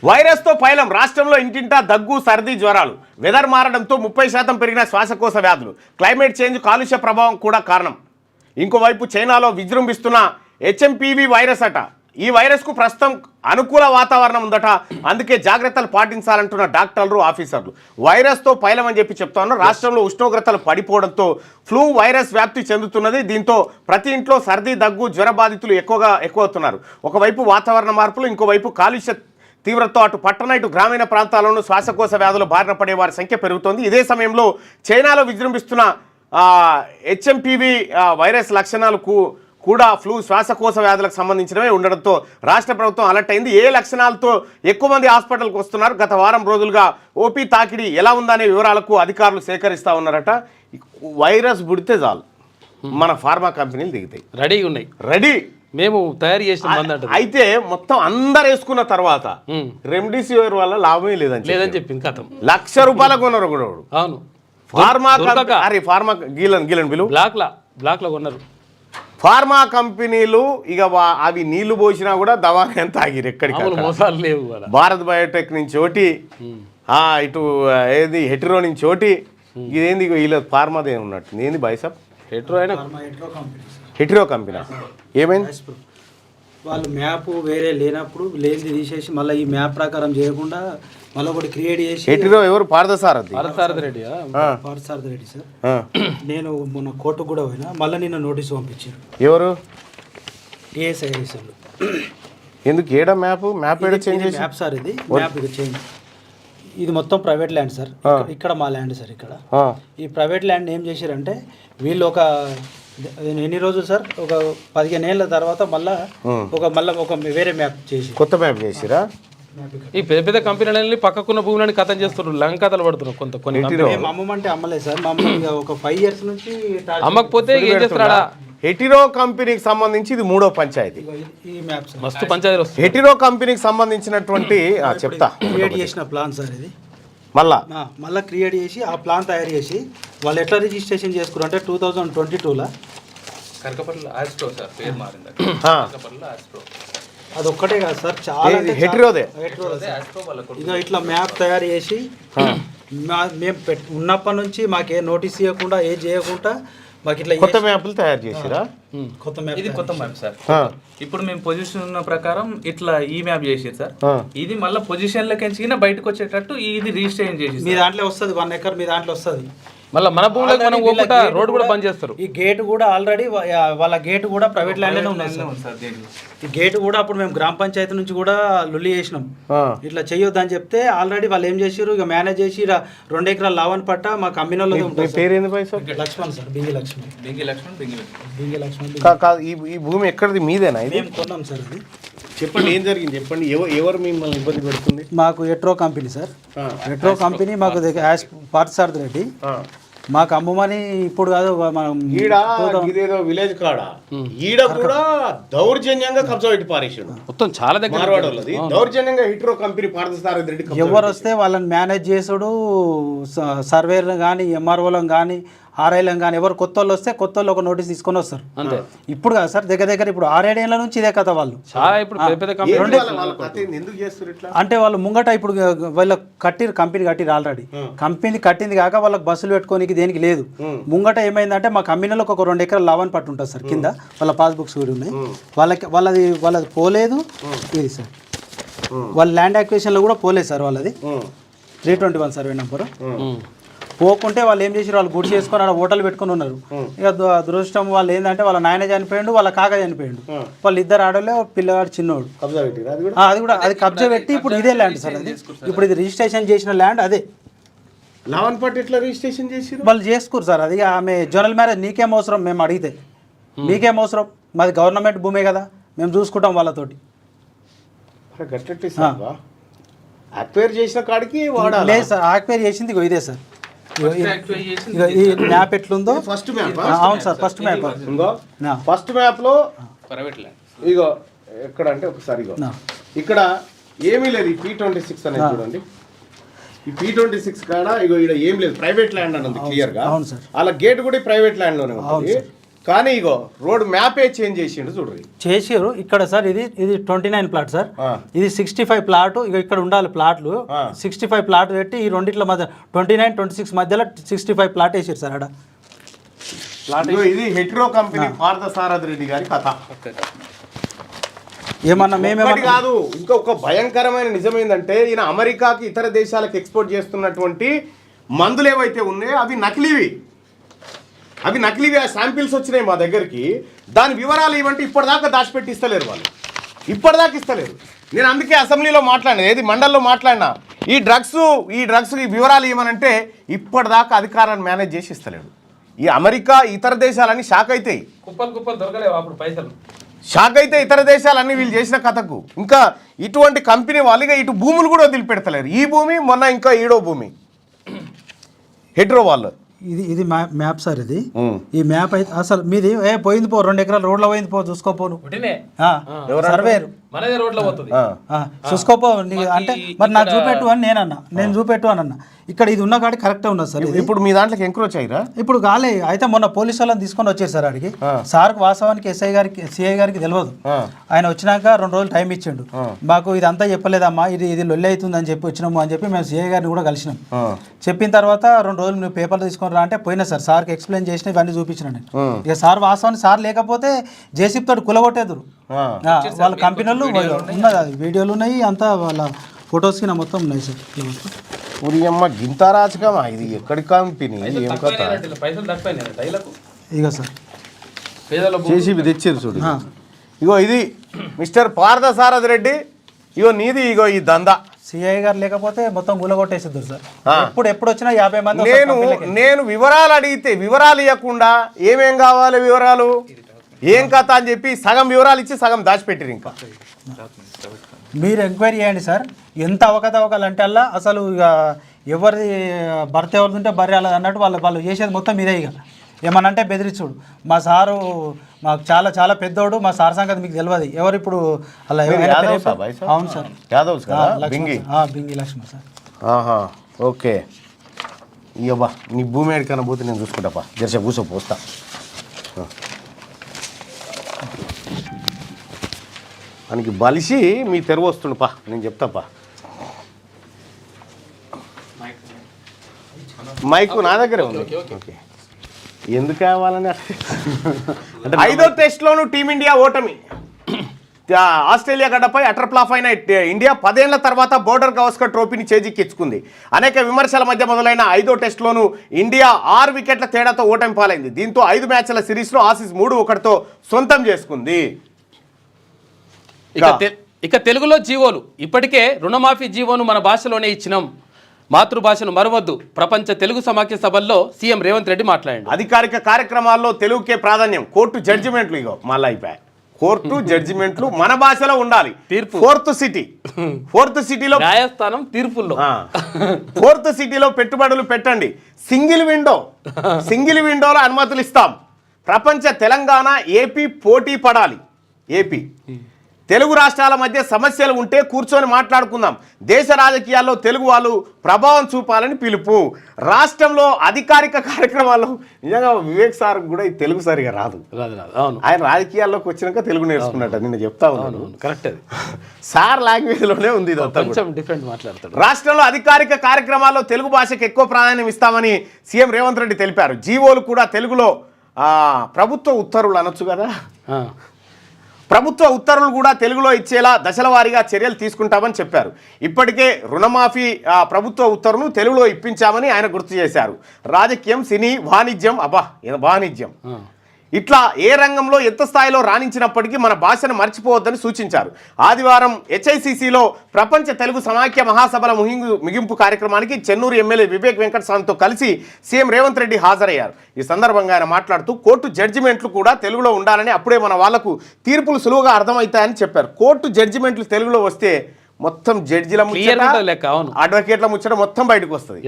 వైరస్తో పైలం. రాష్ట్రంలో ఇంటింటా దగ్గు, సర్ది, జ్వరాలు. వెదర్ మారడంతో 30% పెరిగిన శ్వాసకోశ వ్యాధులు. క్లైమేట్ చేంజ్, కాలుష్య ప్రభావం కూడా కారణం. ఇంకోవైపు చైనాలో విజృంభిస్తున్న HMPV వైరస్ అట. ఈ వైరస్కు ప్రస్తుతం అనుకూల వాతావరణం ఉందట. అందుకే జాగ్రత్తలు పాటించాలంటున్న డాక్టర్లు, ఆఫీసర్లు. వైరస్తో పైలమని చెప్తా ఉన్నారు. రాష్ట్రంలో ఉష్ణోగ్రతలు పడిపోవడంతో ఫ్లూ వైరస్ వ్యాప్తి చెందుతున్నది. దీంతో ప్రతి ఇంట్లో సర్ది, దగ్గు, జ్వర బాధితులు ఎక్కువవుతున్నారు. ఒకవైపు వాతావరణ మార్పులు, ఇంకోవైపు కాలుష్య తీవ్రతతో అటు పట్టణ ఇటు గ్రామీణ ప్రాంతాల్లోనూ శ్వాసకోశ వ్యాధులు బారిన పడే వారి సంఖ్య పెరుగుతోంది. ఇదే సమయంలో చైనాలో విజృంభిస్తున్న HMPV వైరస్ లక్షణాలు కూడా ఫ్లూ, శ్వాసకోశ వ్యాధులకు సంబంధించినవే ఉండడంతో రాష్ట్ర ప్రభుత్వం అలర్ట్ అయింది. ఏ లక్షణాలతో ఎక్కువ మంది హాస్పిటల్కి వస్తున్నారు? గత వారం రోజులుగా ఓపీ తాకిడి ఎలా ఉందనే వివరాలకు అధికారులు సేకరిస్తూ ఉన్నారట. వైరస్ పుడితే చాలు మన ఫార్మా కంపెనీలు దిగుతాయి. రెడీగా ఉన్నాయి. మేము తయారు చేసిన అయితే మొత్తం అందరు వేసుకున్న తర్వాత రెమ్డెసివిర్ వల్ల లాభమే లేదని చెప్పింది. కథం ₹1,00,000 కొన్నారు కూడా. అవును, ఫార్మా గీలన్ బిలు బ్లాక్ లో కొన్నారు. ఫార్మా కంపెనీలు ఇక అవి నీళ్లు పోసినా కూడా దవాఖాన తాగిరు ఎక్కడికి మామూలు మోసాలు లేవు కదా. భారత్ బయోటెక్ నుంచి ఒకటి ఇటు ఏది హెటిరో నుంచి ఒకటి ఇదేంది వీళ్ళ ఫార్మాదే ఉన్నట్టు ఏంది బైసాబ్ హెట్రో అయినా హెటిరో కంపెనీ ఏమైంది వాళ్ళు మ్యాప్ వేరే లేనప్పుడు లేనిది తీసేసి మళ్ళీ ఈ మ్యాప్ ప్రకారం చేయకుండా మళ్ళీ ఒకటి క్రియేట్ చేసి హెటిరో ఎవరు పార్థసారథి పార్థసారథి రెడ్డి పార్థసారథి రెడ్డి సార్ నేను మొన్న కోర్టుకు కూడా పోయినా మళ్ళీ నిన్న నోటీస్ పంపించారు ఎవరు టీఎస్ఐ ఎందుకు ఏడా మ్యాప్ ఏడా చేంజ్ చేసి మ్యాప్ సార్ ఇది మ్యాప్ ఇది చేంజ్ ఇది మొత్తం ప్రైవేట్ ల్యాండ్ సార్ ఇక్కడ మా ల్యాండ్ సార్ ఇక్కడ ఈ ప్రైవేట్ ల్యాండ్ ఏం చేశారంటే వీళ్ళు ఒక ఎన్ని రోజులు సార్ ఒక 15 ఏళ్ళ తర్వాత మళ్ళీ ఒక వేరే మ్యాప్ చేసి కొత్త మ్యాప్ చేసిరా ఈ పెద్ద పెద్ద కంపెనీలని పక్కకున్న భూములని కథం చేస్తున్నారు లంక కథలు పడుతున్నారు కొన్ని మేము అమ్మమంటే అమ్మలేదు సార్ మా అమ్మ ఇక ఒక 5 years నుంచి అమ్మకపోతే ఏం చేస్తాడా హెటిరో కంపెనీకి సంబంధించి ఇది 3వ పంచాయతీ ఈ మ్యాప్ సార్ మస్తు పంచాయతీలు వస్తుంది హెటిరో కంపెనీకి సంబంధించి చెప్తా క్రియేట్ చేసిన ప్లాన్ సార్ ఇది మళ్ళా క్రియేట్ చేసి ఆ ప్లాన్ తయారు చేసి వాళ్ళు ఎట్లా రిజిస్ట్రేషన్ చేసుకున్నారు అంటే 2022లో కనకపల్లి ఆస్ట్రో సార్ పేరు మారింది అది ఒక్కటే కాదు సార్ చాలా హెటిరోదే ఇక ఇట్లా మ్యాప్ తయారు చేసి మేము ఉన్నప్పటి నుంచి మాకే నోటీస్ ఇవ్వకుండా ఏం చేయకుండా మాకు ఇట్లా కొత్త మ్యాప్లు తయారు చేసిరా కొత్త మ్యాప్ ఇది కొత్త మ్యాప్ సార్. ఇప్పుడు మేము పొజిషన్ ఉన్న ప్రకారం ఇట్లా ఈ మ్యాప్ చేసారు సార్. ఇది మళ్ళీ పొజిషన్ లకి బయటకు వచ్చేటట్టు ఇది రిజిస్ట్రేషన్ చేసి మీ దాంట్లో వస్తుంది 1 acre మీ దాంట్లో వస్తుంది మళ్ళీ మన భూములకు మనం పోకుండా రోడ్ కూడా బంద్ చేస్తారు. ఈ గేట్ కూడా ఆల్రెడీ వాళ్ళ గేట్ కూడా ప్రైవేట్ ల్యాండ్లోనే ఉన్నది సార్. ఈ గేట్ కూడా అప్పుడు మేము గ్రామ పంచాయతీ నుంచి కూడా లొల్లి చేసినాం ఇట్లా చెయ్యొద్దని చెప్తే ఆల్రెడీ వాళ్ళు ఏం చేసారు ఇక మేనేజ్ చేసి 2 ఎకరాల లావన్ పట్ట మా కంపెనీలో లక్ష్మణ్ సార్ బింగి లక్ష్మణ్ ఈ భూమి ఎక్కడిది మీదేనా ఇది మేము కొన్నాం సార్ అది చెప్పండి ఏం జరిగింది చెప్పండి ఎవరు మిమ్మల్ని ఇబ్బంది పెడుతుంది మాకు ఎట్రో కంపెనీ సార్ ఎట్రో కంపెనీ మాకు పార్థసారథి రెడ్డి మాకు అమ్మమని ఇప్పుడు కాదు మనం ఇదేదో విలేజ్ కాడ ఈడ కూడా దౌర్జన్యంగా కబ్జా పెట్టి పారేసాడు మొత్తం చాలా దగ్గర దౌర్జన్యంగా హెటిరో కంపెనీ పార్థసారథి రెడ్డి ఎవరు వస్తే వాళ్ళని మేనేజ్ చేసుడు సర్వేలను కానీ ఎంఆర్ఓలను కానీ ఆర్ఐలను కానీ ఎవరు కొత్త వాళ్ళు వస్తే కొత్త వాళ్ళు ఒక నోటీస్ తీసుకొని వస్తారు అంతే. ఇప్పుడు కాదు సార్ దగ్గర ఇప్పుడు 6-7 ఏళ్ళ నుంచి ఇదే కథ వాళ్ళు చాలా ఇప్పుడు పెద్ద పెద్ద అంటే వాళ్ళు ముంగట ఇప్పుడు వాళ్ళ కంపెనీ కట్టిరు ఆల్రెడీ కంపెనీ కట్టింది కాక వాళ్ళకి బస్సులు పెట్టుకోనికి దేనికి లేదు ముంగట ఏమైందంటే మా కంపెనీలో ఒక 2 ఎకరాల లావన్ పట్టు ఉంటుంది సార్ కింద వాళ్ళ పాస్బుక్స్ కూడా ఉన్నాయి వాళ్ళది పోలేదు ఇది సార్ వాళ్ళ ల్యాండ్ అక్విజిషన్లో కూడా పోలేదు సార్ వాళ్ళది 321 సర్వే నెంబరు పోకుంటే వాళ్ళు ఏం చేసారు వాళ్ళు గుడి చేసుకొని అక్కడ హోటల్ పెట్టుకుని ఉన్నారు ఇక దురదృష్టం వాళ్ళు ఏంటంటే వాళ్ళ నాయన చనిపోయాడు వాళ్ళ కాక చనిపోయాడు వాళ్ళు 2 ఆడలే పిల్లగాడు చిన్నోడు అది కూడా అది కబ్జా పెట్టి ఇప్పుడు ఇదే ల్యాండ్ సార్ అది ఇప్పుడు ఇది రిజిస్ట్రేషన్ చేసిన ల్యాండ్ అదే లావన్ పట్టు ఎట్లా రిజిస్ట్రేషన్ చేసి వాళ్ళు చేసుకోరు సార్ అది ఆమె జనరల్ మ్యారేజ్ నీకేం అవసరం మేము అడిగితే మీకేం అవసరం మాది గవర్నమెంట్ భూమే కదా మేము చూసుకుంటాం వాళ్ళతోటి అక్వైర్ చేసిన కాడికి లేదు సార్ అక్వైర్ చేసింది ఇదే సార్ ఈ మ్యాప్ ఎట్లుందో ఫస్ట్ మ్యాప్ అవును సార్ ఫస్ట్ మ్యాప్ లో ప్రైవేట్ ల్యాండ్ ఇగో ఎక్కడ అంటే ఒకసారి ఇక్కడ ఏమీ లేదు ఈ P26 అనేది చూడండి ఈ P26 కాడ ఇగో ఇక్కడ ఏం లేదు ప్రైవేట్ ల్యాండ్ అని ఉంది క్లియర్ గా అలా గేట్ కూడా ప్రైవేట్ ల్యాండ్ లోనే ఉంది కానీ ఇగో రోడ్ మ్యాపే చేంజ్ చేసిండు చూడండి చేసారు ఇక్కడ సార్ ఇది 29 ప్లాట్ సార్ ఇది 65 ప్లాట్ ఇక ఇక్కడ ఉండాలి ప్లాట్లు 65 ప్లాట్ పెట్టి ఈ రెండిట్ల మధ్య 29-26 మధ్యలో 65 ప్లాట్ వేసారు సార్ అక్కడ ఇది హెటిరో కంపెనీ పార్థసారథి రెడ్డి గారి కథ ఏమన్నా మేమేమన్నా కాదు ఇంకా ఒక భయంకరమైన నిజమేందంటే ఈయన అమెరికాకి ఇతర దేశాలకు ఎక్స్పోర్ట్ చేస్తున్నటువంటి మందులు ఏవైతే ఉన్నాయో అవి నకిలీవి ఆ శాంపిల్స్ వచ్చినాయి మా దగ్గరికి దాని వివరాలు ఇవ్వంటే ఇప్పటిదాకా దాచిపెట్టి ఇస్తలేరు వాళ్ళు ఇప్పటిదాకా నేను అందుకే అసెంబ్లీలో మాట్లాడినా ఏది మండల్లో మాట్లాడినా ఈ డ్రగ్స్ ఈ వివరాలు ఇవ్వనంటే ఇప్పటిదాకా అధికారాన్ని మేనేజ్ చేసి ఇస్తలేడు ఈ అమెరికా ఇతర దేశాలన్నీ షాక్ అవుతాయి కుప్పలు దొరకలేవు అప్పుడు పైసలు షాక్ అయితే ఇతర దేశాలన్నీ వీళ్ళు చేసిన కథకు ఇంకా ఇటువంటి కంపెనీ వాళ్ళుగా ఇటు భూములు కూడా వదిలిపెడతలేరు ఈ భూమి మొన్న ఇంకా ఈడో భూమి హెట్రో వాళ్ళు ఇది మ్యాప్ సార్ ఇది ఈ మ్యాప్ అయితే అసలు మీది పోయింది 2 ఎకరాల రోడ్లో పోయింది చూసుకోపోను సర్వేరు రోడ్లో పోతుంది చూసుకోపో అంటే మరి నాకు చూపెట్టు అని నేను చూపెట్టు అని అన్నా ఇక్కడ ఇది ఉన్న కాడికి కరెక్టే ఉన్నది సార్ ఇది. ఇప్పుడు మీ దాంట్లోకి ఎంక్రోచ్ అయ్యారా? ఇప్పుడు కాలే అయితే మొన్న పోలీసు వాళ్ళని తీసుకొని వచ్చారు సార్ అడిగి సార్కి వాస్తవానికి ఎస్ఐ గారికి సిఐ గారికి తెలియదు. ఆయన వచ్చినాక 2 రోజులు టైం ఇచ్చిండు. మాకు ఇదంతా చెప్పలేదమ్మా, ఇది లొల్లి అవుతుందని చెప్పి వచ్చినాము అని చెప్పి మేము సిఐ గారిని కూడా కలిసినాం. చెప్పిన తర్వాత 2 రోజులు నువ్వు పేపర్లు తీసుకొని రా అంటే పోయినా సార్. సార్కి ఎక్స్ప్లెయిన్ చేసిన ఇవన్నీ చూపించిన నేను. ఇక సార్ వాస్తవానికి సార్ లేకపోతే జేసీబీ తోటి కులగొట్టేదురు. వాళ్ళ కంపెనీ వాళ్ళు ఉన్నది, అది వీడియోలు ఉన్నాయి, అంతా వాళ్ళ ఫొటోస్కి నా మొత్తం ఉన్నాయి సార్. ఉరియమ్మ గింతారాచకమా ఇది? ఎక్కడి కంపెనీ? ఏం కథ? పైసలు తక్కువ ఇక సార్ జేసీబీ తెచ్చారు చూడు. ఇగో ఇది మిస్టర్ పార్థసారథి రెడ్డి, ఇగో నీది, ఇగో ఈ దందా. సిఐ గారు లేకపోతే మొత్తం గులగొట్టేసిద్దారు సార్. ఎప్పుడు వచ్చినా 50 మంది. నేను వివరాలు అడిగితే వివరాలు ఇవ్వకుండా ఏమేం కావాలి వివరాలు ఏం కథ అని చెప్పి సగం వివరాలు ఇచ్చి సగం దాచిపెట్టిరు. ఇంకా మీరు ఎంక్వైరీ చేయండి సార్. ఎంత అవకతవకలు అంటే అలా అసలు ఇక ఎవరిది భర్త ఎవరిది ఉంటే బర్రె అలా అన్నట్టు వాళ్ళు చేసేది మొత్తం మీదే. ఇక ఏమన్నా అంటే బెదిరించుడు. మా సారు మాకు చాలా చాలా పెద్దోడు, మా సార్ సంగతి మీకు తెలియదు. ఎవరు ఇప్పుడు అలా? అవును sir, Bingi Laxman sir. Okay. ఇవ్వబా నీ భూమి ఎడికన్నా పోతే నేను చూసుకుంటాపా. జరసే కూర్చో పోస్తా. మనకి బలిసి మీ తెరువు వస్తుండు పా, నేను చెప్తాపా. మైకు నా దగ్గరే ఉంది. ఓకే, ఎందుకు కావాలని అంటే 5వ టెస్ట్లోనూ టీమిండియా ఓటమి. ఆస్ట్రేలియా గడ్డపై అటర్ ఫ్లాప్ అయిన ఇండియా 10 ఏళ్ల తర్వాత బోర్డర్ గవస్కర్ ట్రోఫీని చేజిక్కించుకుంది. అనేక విమర్శల మధ్య మొదలైన 5వ టెస్ట్లోనూ ఇండియా 6 వికెట్ల తేడాతో ఓటమి పాలైంది. దీంతో 5 మ్యాచ్ల సిరీస్లో ఆసీస్ 3-1తో సొంతం చేసుకుంది. ఇక తెలుగులో జీవోలు. ఇప్పటికే రుణమాఫీ జీవోను మన భాషలోనే ఇచ్చినాం, మాతృభాషను మరవద్దు. ప్రపంచ తెలుగు సమాఖ్య సభల్లో సీఎం రేవంత్ రెడ్డి మాట్లాడారు. అధికారిక కార్యక్రమాల్లో తెలుగుకే ప్రాధాన్యం. కోర్టు జడ్జిమెంట్లు ఇగో మళ్ళీ అయిపోయాయి. కోర్టు జడ్జిమెంట్లు మన భాషలో ఉండాలి. తీర్పు ఫోర్త్ సిటీలో న్యాయస్థానం తీర్పుల్లో 4th సిటీలో పెట్టుబడులు పెట్టండి. సింగిల్ విండోలో అనుమతులు ఇస్తాం. ప్రపంచ తెలంగాణ ఏపీ పోటీ పడాలి. ఏపీ తెలుగు రాష్ట్రాల మధ్య సమస్యలు ఉంటే కూర్చొని మాట్లాడుకుందాం. దేశ రాజకీయాల్లో తెలుగు వాళ్ళు ప్రభావం చూపాలని పిలుపు. రాష్ట్రంలో అధికారిక కార్యక్రమాల్లో నిజంగా వివేక్ సార్ కూడా ఈ తెలుగు సరిగా రాదు. ఆయన రాజకీయాల్లోకి వచ్చినాక తెలుగు నేర్చుకున్నట్టు నిన్న చెప్తా ఉన్నాను. కరెక్ట్, అది సార్ లాంగ్వేజ్లోనే ఉంది. డిఫరెంట్ మాట్లాడతాడు. రాష్ట్రంలో అధికారిక కార్యక్రమాల్లో తెలుగు భాషకు ఎక్కువ ప్రాధాన్యం ఇస్తామని సీఎం రేవంత్ రెడ్డి తెలిపారు. జీవోలు కూడా తెలుగులో ప్రభుత్వ ఉత్తర్వులు అనొచ్చు కదా. ప్రభుత్వ ఉత్తర్వులు కూడా తెలుగులో ఇచ్చేలా దశల వారీగా చర్యలు తీసుకుంటామని చెప్పారు. ఇప్పటికే రుణమాఫీ ప్రభుత్వ ఉత్తర్వును తెలుగులో ఇప్పించామని ఆయన గుర్తు చేశారు. రాజకీయం, సినీ, వాణిజ్యం ఇట్లా ఏ రంగంలో ఎంత స్థాయిలో రాణించినప్పటికీ మన భాషను మర్చిపోవద్దని సూచించారు. ఆదివారం HICCలో ప్రపంచ తెలుగు సమాఖ్య మహాసభల ముగింపు కార్యక్రమానికి చెన్నూరు ఎమ్మెల్యే వివేక్ వెంకటస్వామితో కలిసి సీఎం రేవంత్ రెడ్డి హాజరయ్యారు. ఈ సందర్భంగా ఆయన మాట్లాడుతూ కోర్టు జడ్జిమెంట్లు కూడా తెలుగులో ఉండాలని, అప్పుడే మన వాళ్లకు తీర్పులు సులువుగా అర్థమవుతాయని చెప్పారు. కోర్టు జడ్జిమెంట్లు తెలుగులో వస్తే మొత్తం జడ్జిల ముచ్చట, అడ్వకేట్ల ముచ్చట మొత్తం బయటకు వస్తుంది.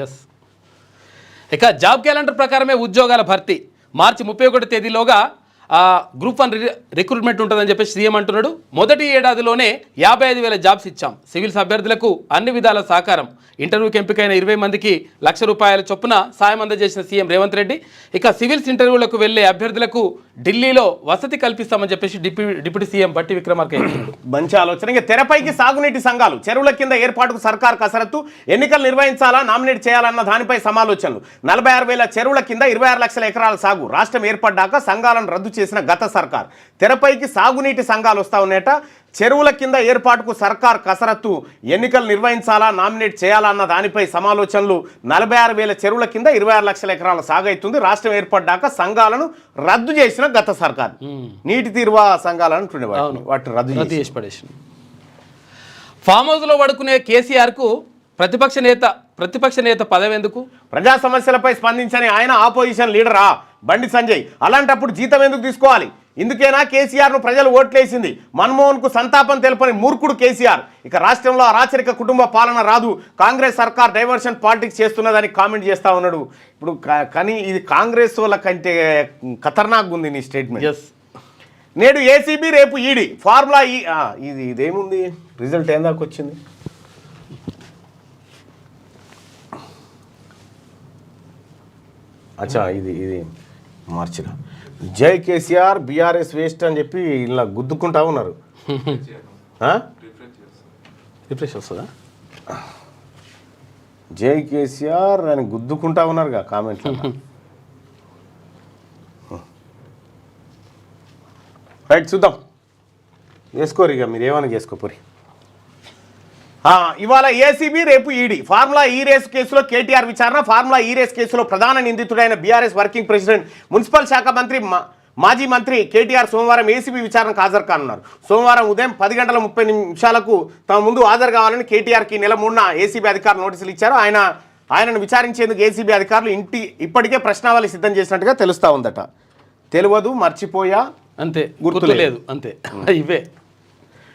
ఇక జాబ్ క్యాలెండర్ ప్రకారమే ఉద్యోగాల భర్తీ. మార్చి 31 తేదీలోగా గ్రూప్ 1 రిక్రూట్మెంట్ ఉంటుందని చెప్పేసి సీఎం అంటున్నాడు. మొదటి ఏడాదిలోనే 55,000 జాబ్స్ ఇచ్చాం. సివిల్స్ అభ్యర్థులకు అన్ని విధాల సహకారం. ఇంటర్వ్యూకి ఎంపికైన 20 మందికి ₹1,00,000 చొప్పున సాయం అందజేసిన సీఎం రేవంత్ రెడ్డి ఇక సివిల్స్ ఇంటర్వ్యూలకు వెళ్లే అభ్యర్థులకు ఢిల్లీలో వసతి కల్పిస్తామని చెప్పేసి డిప్యూటీ సీఎం బట్టి విక్రమార్క చెప్పారు. మంచి ఆలోచన. ఇంకా తెరపైకి సాగునీటి సంఘాలు, చెరువుల కింద ఏర్పాటుకు సర్కార్ కసరత్తు. ఎన్నికలు నిర్వహించాలా, నామినేట్ చేయాలన్న దానిపై సమాలోచనలు. 46,000 చెరువుల కింద 26 లక్షల ఎకరాల సాగు. రాష్ట్రం ఏర్పడ్డాక సంఘాలను రద్దు చేసిన గత సర్కార్. తెరపైకి సాగునీటి సంఘాలు వస్తా ఉన్నాయట. చెరువుల కింద ఏర్పాటుకు సర్కార్ కసరత్తు. ఎన్నికలు నిర్వహించాలా, నామినేట్ చేయాలా అన్న దానిపై సమాలోచనలు. 46,000 చెరువుల కింద 26 లక్షల ఎకరాల సాగు అవుతుంది. రాష్ట్రం ఏర్పడ్డాక సంఘాలను రద్దు చేసిన గత సర్కార్. నీటి తీరువా సంఘాలను వాటిని రద్దు చేసి పడేసింది. ఫామ్ హౌస్లో పడుకునే కేసీఆర్కు ప్రతిపక్ష నేత పదవి ఎందుకు? ప్రజా సమస్యలపై స్పందించని ఆయన ఆపోజిషన్ లీడరా బండి సంజయ్. అలాంటప్పుడు జీతం ఎందుకు తీసుకోవాలి? ఇందుకేనా కేసీఆర్ను ప్రజలు ఓట్లేసింది? మన్మోహన్కు సంతాపం తెలపని మూర్ఖుడు కేసీఆర్. ఇక రాష్ట్రంలో అరాచరిక కుటుంబ పాలన రాదు, కాంగ్రెస్ సర్కార్ డైవర్షన్ పాలిటిక్స్ చేస్తున్నదని కామెంట్ చేస్తూ ఉన్నాడు. ఇప్పుడు కానీ ఇది కాంగ్రెస్ వాళ్ళ కంటే ఖతర్నాక్ ఉంది నీ స్టేట్మెంట్. నేడు ఏసీబీ, రేపు ఈడీ. ఫార్ములా ఇదేముంది? రిజల్ట్ ఏం దాకా వచ్చింది? అచ్చా ఇది మార్చిన జై కేసీఆర్ బీఆర్ఎస్ వేస్ట్ అని చెప్పి ఇలా గుద్దుకుంటా ఉన్నారు. రిఫ్రెష్ వస్తుందా? జై కేసీఆర్ అని గుద్దుకుంటా ఉన్నారుగా కామెంట్లు. రైట్ చూద్దాం, చేసుకోరు ఇక మీరు ఏమైనా చేసుకోపోరి. ఇవాళ ఏసీబీ రేపు ఈడీ ఫార్ములా ఈ రేస్ కేసులో కేటీఆర్ విచారణ. ఫార్ములా ఈ రేస్ కేసులో ప్రధాన నిందితుడైన బీఆర్ఎస్ వర్కింగ్ ప్రెసిడెంట్ మున్సిపల్ శాఖ మంత్రి మాజీ మంత్రి కేటీఆర్ సోమవారం ఏసీబీ విచారణకు హాజరు కానున్నారు. సోమవారం ఉదయం 10:30 తమ ముందు హాజరు కావాలని కేటీఆర్కి నెల 3న ఏసీబీ అధికారులు నోటీసులు ఇచ్చారు. ఆయనను విచారించేందుకు ఏసీబీ అధికారులు ఇప్పటికే ప్రశ్నావళి సిద్ధం చేసినట్టుగా తెలుస్తూ ఉందట. తెలియదు, మర్చిపోయా, అంతే, గుర్తులేదు, అంతే. ఇవే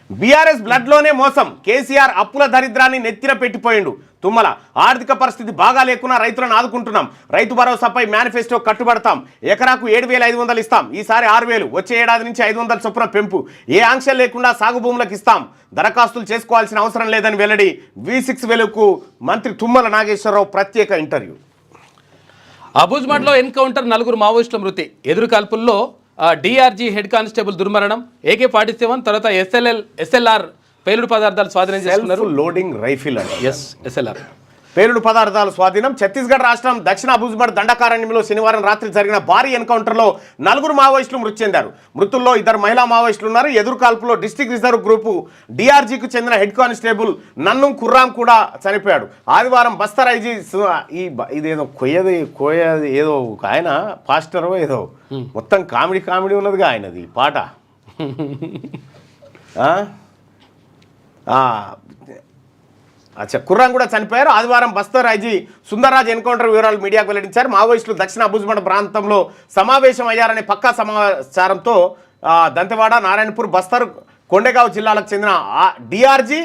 బీఆర్ఎస్ బ్లడ్లోనే మోసం. కేసీఆర్ అప్పుల దరిద్రాన్ని నెత్తిన పెట్టిపోయిండు. తుమ్మల ఆర్థిక పరిస్థితి బాగా లేకున్నా రైతులను ఆదుకుంటున్నాం. రైతు భరోసాపై మేనిఫెస్టో కట్టుబడతాం. ఎకరాకు 7,500 ఇస్తాం. ఈసారి 6,000. వచ్చే ఏడాది నుంచి 500 చొప్పున పెంపు. ఏ ఆంక్షలు లేకుండా సాగు భూములకు ఇస్తాం. దరఖాస్తులు చేసుకోవాల్సిన అవసరం లేదని వెల్లడి. V6 వెలుగుకు మంత్రి తుమ్మల నాగేశ్వరరావు ప్రత్యేక ఇంటర్వ్యూ. అబూజ్మడ్లో ఎన్కౌంటర్, 4 మావోయిస్టుల మృతి. ఎదురు కాల్పుల్లో డిఆర్జీ హెడ్ కానిస్టేబుల్ దుర్మరణం. AK-47 తర్వాత SLR పేలుడు పదార్థాలు స్వాధీనం చేసుకున్నారు. లోడింగ్ రైఫిల్ అని SLR పేలుడు పదార్థాలు స్వాధీనం. ఛత్తీస్గఢ్ రాష్ట్రం దక్షిణ అబూజ్మడ్ దండకారణ్యంలో శనివారం రాత్రి జరిగిన భారీ ఎన్కౌంటర్లో 4 మావోయిస్టులు మృతి చెందారు. మృతుల్లో 2 మహిళా మావోయిస్టులు ఉన్నారు. ఎదురు కాల్పులో డిస్ట్రిక్ట్ రిజర్వ్ గ్రూపు డిఆర్జీకి చెందిన హెడ్ కానిస్టేబుల్ నన్ను ఖుర్రాం కూడా చనిపోయాడు. ఆదివారం బస్తర్ ఐజీ ఇదేదో కోయది ఏదో ఆయన పాస్టరో ఏదో మొత్తం కామెడీ ఉన్నదిగా ఆయనది పాట. ఖుర్రాం కూడా చనిపోయారు. ఆదివారం బస్తర్ ఐజీ సుందర్రాజ్ ఎన్కౌంటర్ వివరాలు మీడియాకు వెల్లడించారు. మావోయిస్టులు దక్షిణ అబూజ్మడ్ ప్రాంతంలో సమావేశం అయ్యారనే పక్కా సమాచారంతో దంతెవాడ, నారాయణపూర్, బస్తర్, కొండగావ్ జిల్లాలకు చెందిన డిఆర్జీ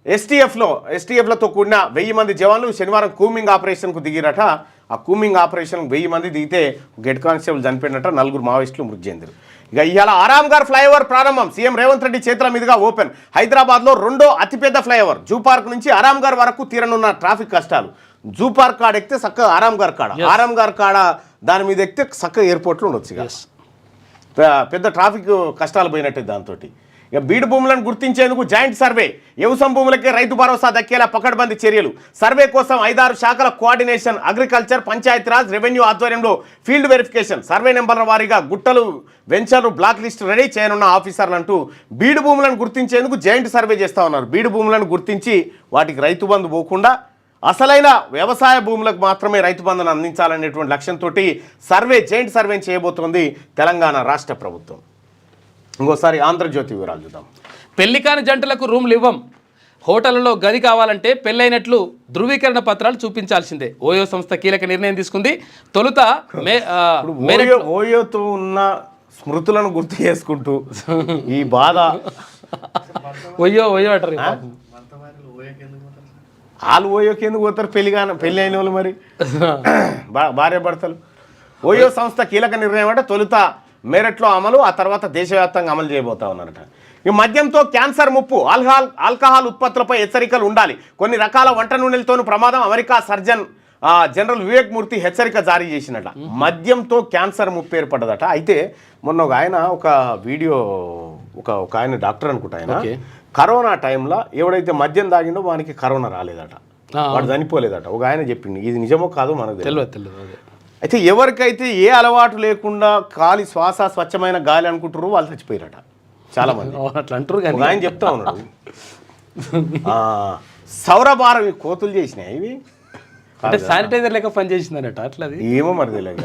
ఎస్టీఎఫ్లతో కూడిన 1000 మంది జవాన్లు శనివారం కూమింగ్ ఆపరేషన్కు దిగిరట. ఆ కూమింగ్ ఆపరేషన్ 1000 మంది దిగితే హెడ్ కానిస్టేబుల్ చనిపోయినట్ట. 4 మావోయిస్టులు మృతి చెందారు. ఇక ఇవాళ ఆరాంఘర్ ఫ్లైఓవర్ ప్రారంభం. సీఎం రేవంత్ రెడ్డి చేతుల మీదుగా ఓపెన్. హైదరాబాద్లో 2వ అతిపెద్ద ఫ్లైఓవర్. జూ పార్క్ నుంచి ఆరాంఘర్ వరకు తీరనున్న ట్రాఫిక్ కష్టాలు. జూ పార్క్ కాడ ఎక్కితే చక్కగా ఆరాంఘర్ కాడ దాని మీద ఎక్కితే చక్కగా ఎయిర్పోర్ట్లో ఉండొచ్చు. పెద్ద ట్రాఫిక్ కష్టాలు పోయినట్టే దాంతో. ఇక బీడు భూములను గుర్తించేందుకు జాయింట్ సర్వే. వ్యవసాయ భూములకే రైతు భరోసా దక్కేలా పకడ్బందీ చర్యలు. సర్వే కోసం 5-6 శాఖల కోఆర్డినేషన్. అగ్రికల్చర్, పంచాయతీరాజ్, రెవెన్యూ ఆధ్వర్యంలో ఫీల్డ్ వెరిఫికేషన్. సర్వే నెంబర్ల వారీగా గుట్టలు, వెంచర్లు, బ్లాక్ లిస్ట్ రెడీ చేయనున్న ఆఫీసర్లు అంటూ బీడు భూములను గుర్తించేందుకు జాయింట్ సర్వే చేస్తూ ఉన్నారు. బీడు భూములను గుర్తించి వాటికి రైతు బంధు పోకుండా అసలైన వ్యవసాయ భూములకు మాత్రమే రైతు బంధును అందించాలనేటువంటి లక్ష్యంతో జాయింట్ సర్వే చేయబోతోంది తెలంగాణ రాష్ట్ర ప్రభుత్వం. ఇంకోసారి ఆంధ్రజ్యోతి వివరాలు చూద్దాం. పెళ్లి కాని జంటలకు రూమ్లు ఇవ్వం. హోటళ్లలో గది కావాలంటే పెళ్ళైనట్లు ధృవీకరణ పత్రాలు చూపించాల్సిందే. ఓయో సంస్థ కీలక నిర్ణయం తీసుకుంది. తొలుత ఓయోతో ఉన్న స్మృతులను గుర్తు చేసుకుంటూ ఈ బాధ ఒయ్యో అంటారు. వాళ్ళు ఓయోకి ఎందుకు పోతారు? పెళ్లి అయిన వాళ్ళు మరి భార్య భర్తలు. ఓయో సంస్థ కీలక నిర్ణయం అంటే తొలుత మేరట్లో అమలు, ఆ తర్వాత దేశవ్యాప్తంగా అమలు చేయబోతా ఉన్నారట. ఈ మద్యంతో క్యాన్సర్ ముప్పు. ఆల్కహాల్ ఉత్పత్తులపై హెచ్చరికలు ఉండాలి. కొన్ని రకాల వంట నూనెలతోనూ ప్రమాదం. అమెరికా సర్జన్ జనరల్ వివేక్ మూర్తి హెచ్చరిక జారీ చేసినట. మద్యంతో క్యాన్సర్ ముప్పు ఏర్పడ్డదట. అయితే మొన్న ఒక ఆయన ఒక వీడియో ఒక ఆయన డాక్టర్ అనుకుంటా, ఆయన కరోనా టైంలో ఎవడైతే మద్యం తాగిండో వానికి కరోనా రాలేదట, వాడు చనిపోలేదట. ఒక ఆయన చెప్పింది. ఇది నిజమో కాదో మనకు తెలియదు. అయితే ఎవరికైతే ఏ అలవాటు లేకుండా గాలి శ్వాస స్వచ్ఛమైన గాలి అనుకుంటారో వాళ్ళు చచ్చిపోయారట చాలా మంది. అట్లా అంటారు. ఆయన చెప్తా ఉన్నాడు, సౌరభారం కోతులు చేసినాయి ఇవి, అంటే శానిటైజర్ లెక్క పనిచేసిందనట. అట్లా ఏమో మరి తెలియదు.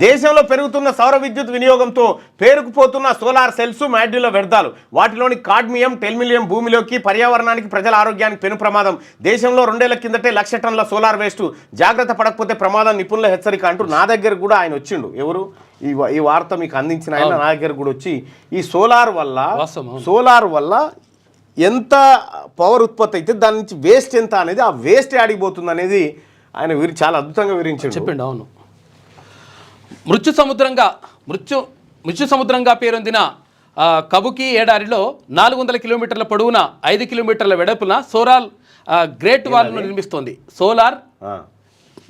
దేశంలో పెరుగుతున్న సౌర విద్యుత్ వినియోగంతో పేరుకుపోతున్న సోలార్ సెల్స్, మాడ్యూల వ్యర్థాలు, వాటిలోని కాడ్మియం, టెల్మిలియం భూమిలోకి, పర్యావరణానికి, ప్రజల ఆరోగ్యానికి పెను ప్రమాదం. దేశంలో 2 ఏళ్ల కిందటే 1,00,000 టన్నుల సోలార్ వేస్ట్. జాగ్రత్త పడకపోతే ప్రమాదం, నిపుణుల హెచ్చరిక అంటూ నా దగ్గర కూడా ఆయన వచ్చిండు. ఎవరు ఈ వార్త మీకు అందించిన ఆయన నా దగ్గర కూడా వచ్చి ఈ సోలార్ వల్ల ఎంత పవర్ ఉత్పత్తి అయితే దాని నుంచి వేస్ట్ ఎంత అనేది, ఆ వేస్ట్ ఆడిపోతుంది అనేది ఆయన చాలా అద్భుతంగా వివరించాడు, చెప్పిండు. అవును, మృత్యు సముద్రంగా పేరొందిన కబుకి ఏడారిలో 400 కిలోమీటర్ల పొడవున 5 కిలోమీటర్ల వెడల్పున సోలార్ గ్రేట్ వాల్ను నిర్మిస్తోంది. సోలార్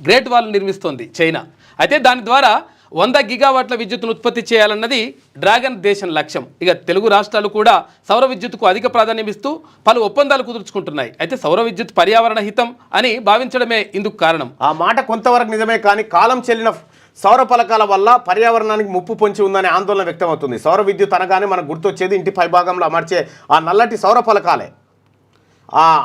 గ్రేట్ వాల్ నిర్మిస్తోంది చైనా. అయితే దాని ద్వారా 100 గిగావాట్ల విద్యుత్తును ఉత్పత్తి చేయాలన్నది డ్రాగన్ దేశం లక్ష్యం. ఇక తెలుగు రాష్ట్రాలు కూడా సౌర విద్యుత్తుకు అధిక ప్రాధాన్యం ఇస్తూ పలు ఒప్పందాలు కుదుర్చుకుంటున్నాయి. అయితే సౌర విద్యుత్ పర్యావరణ హితం అని భావించడమే ఇందుకు కారణం. ఆ మాట కొంతవరకు నిజమే, కానీ కాలం చెల్లిన సౌర ఫలకాల వల్ల పర్యావరణానికి ముప్పు పొంచి ఉందనే ఆందోళన వ్యక్తమవుతుంది. సౌర విద్యుత్ అనగానే మనకు గుర్తొచ్చేది ఇంటి పైభాగంలో అమర్చే ఆ నల్లటి సౌర ఫలకాలే.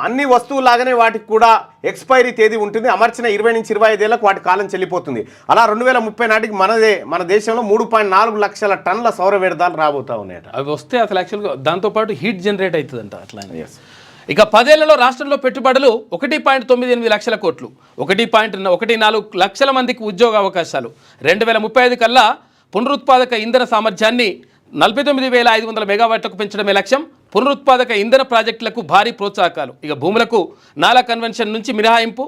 అన్ని వస్తువులాగానే వాటికి కూడా ఎక్స్పైరీ తేదీ ఉంటుంది. అమర్చిన 20 నుంచి 25 ఏళ్లకు వాటి కాలం చెల్లిపోతుంది. అలా 2030 నాటికి మన దేశంలో 3.4 లక్షల టన్నుల సౌర వ్యర్థాలు రాబోతా ఉన్నాయట. అవి వస్తే అసలు యాక్చువల్గా దాంతోపాటు హీట్ జనరేట్ అవుతుందంట అట్లా. ఇక 10 ఏళ్లలో రాష్ట్రంలో పెట్టుబడులు 1.98 లక్షల కోట్లు, 1.14 లక్షల మందికి ఉద్యోగ అవకాశాలు, 2035 కల్లా పునరుత్పాదక ఇంధన సామర్థ్యాన్ని 49,500 మెగావాట్లకు పెంచడమే లక్ష్యం. పునరుత్పాదక ఇంధన ప్రాజెక్టులకు భారీ ప్రోత్సాహకాలు. ఇక భూములకు నాలా కన్వెన్షన్ నుంచి మినహాయింపు,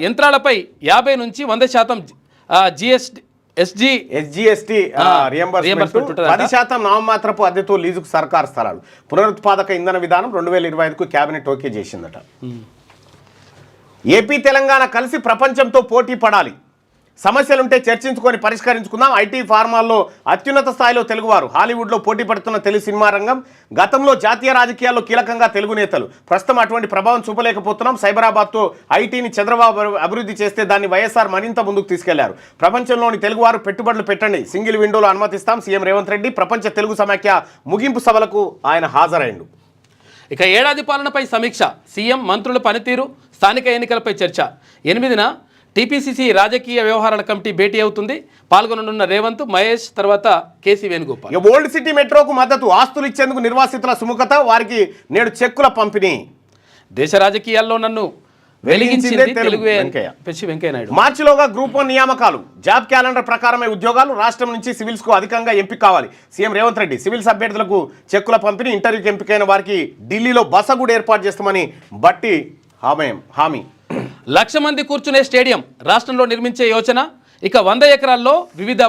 యంత్రాలపై 50 నుంచి 100% ఎస్జిఎస్టి రియంబర్స్మెంట్, 10% నామమాత్రపు అద్దెతో లీజుకు సర్కార్ స్థలాలు, పునరుత్పాదక ఇంధన విధానం 2025కు కేబినెట్ ఓకే చేసిందట. ఏపీ తెలంగాణ కలిసి ప్రపంచంతో పోటీ పడాలి, సమస్యలుంటే చర్చించుకొని పరిష్కరించుకుందాం. ఐటీ ఫార్మాల్లో అత్యున్నత స్థాయిలో తెలుగువారు, హాలీవుడ్లో పోటీ పడుతున్న తెలుగు సినిమా రంగం, గతంలో జాతీయ రాజకీయాల్లో కీలకంగా తెలుగు నేతలు, ప్రస్తుతం అటువంటి ప్రభావం చూపలేకపోతున్నాం. సైబరాబాద్తో ఐటీని చంద్రబాబు అభివృద్ధి చేస్తే దాన్ని వైఎస్ఆర్ మరింత ముందుకు తీసుకెళ్లారు. ప్రపంచంలోని తెలుగువారు పెట్టుబడులు పెట్టండి, సింగిల్ విండోలో అనుమతిస్తాం. సీఎం రేవంత్ రెడ్డి ప్రపంచ తెలుగు సమాఖ్య ముగింపు సభలకు ఆయన హాజరైండు. ఇక ఏడాది పాలనపై సమీక్ష, సీఎం మంత్రుల పనితీరు, స్థానిక ఎన్నికలపై చర్చ. 8న టీపీసీసీ రాజకీయ వ్యవహారాల కమిటీ భేటీ అవుతుంది. పాల్గొననున్న రేవంత్, మహేష్, తర్వాత కేసీ వేణుగోపాల్. ఓల్డ్ సిటీ మెట్రోకు మద్దతు, ఆస్తులు ఇచ్చేందుకు నిర్వాసితుల సుముఖత, వారికి నేడు చెక్కుల పంపిణీ. దేశ రాజకీయాల్లో నన్ను వెలిగించింది తెలుగు వెంకయ్య నాయుడు. మార్చిలోగా గ్రూప్ 1 నియామకాలు, జాబ్ క్యాలెండర్ ప్రకారమే ఉద్యోగాలు, రాష్ట్రం నుంచి సివిల్స్ కు అధికంగా ఎంపిక కావాలి. సీఎం రేవంత్ రెడ్డి సివిల్స్ అభ్యర్థులకు చెక్కుల పంపిణీ, ఇంటర్వ్యూకి ఎంపికైన వారికి ఢిల్లీలో బస కూడా ఏర్పాటు చేస్తామని బట్టి హామీ. 1,00,000 మంది కూర్చునే స్టేడియం రాష్ట్రంలో నిర్మించే యోచన. ఇక 100 ఎకరాల్లో వివిధ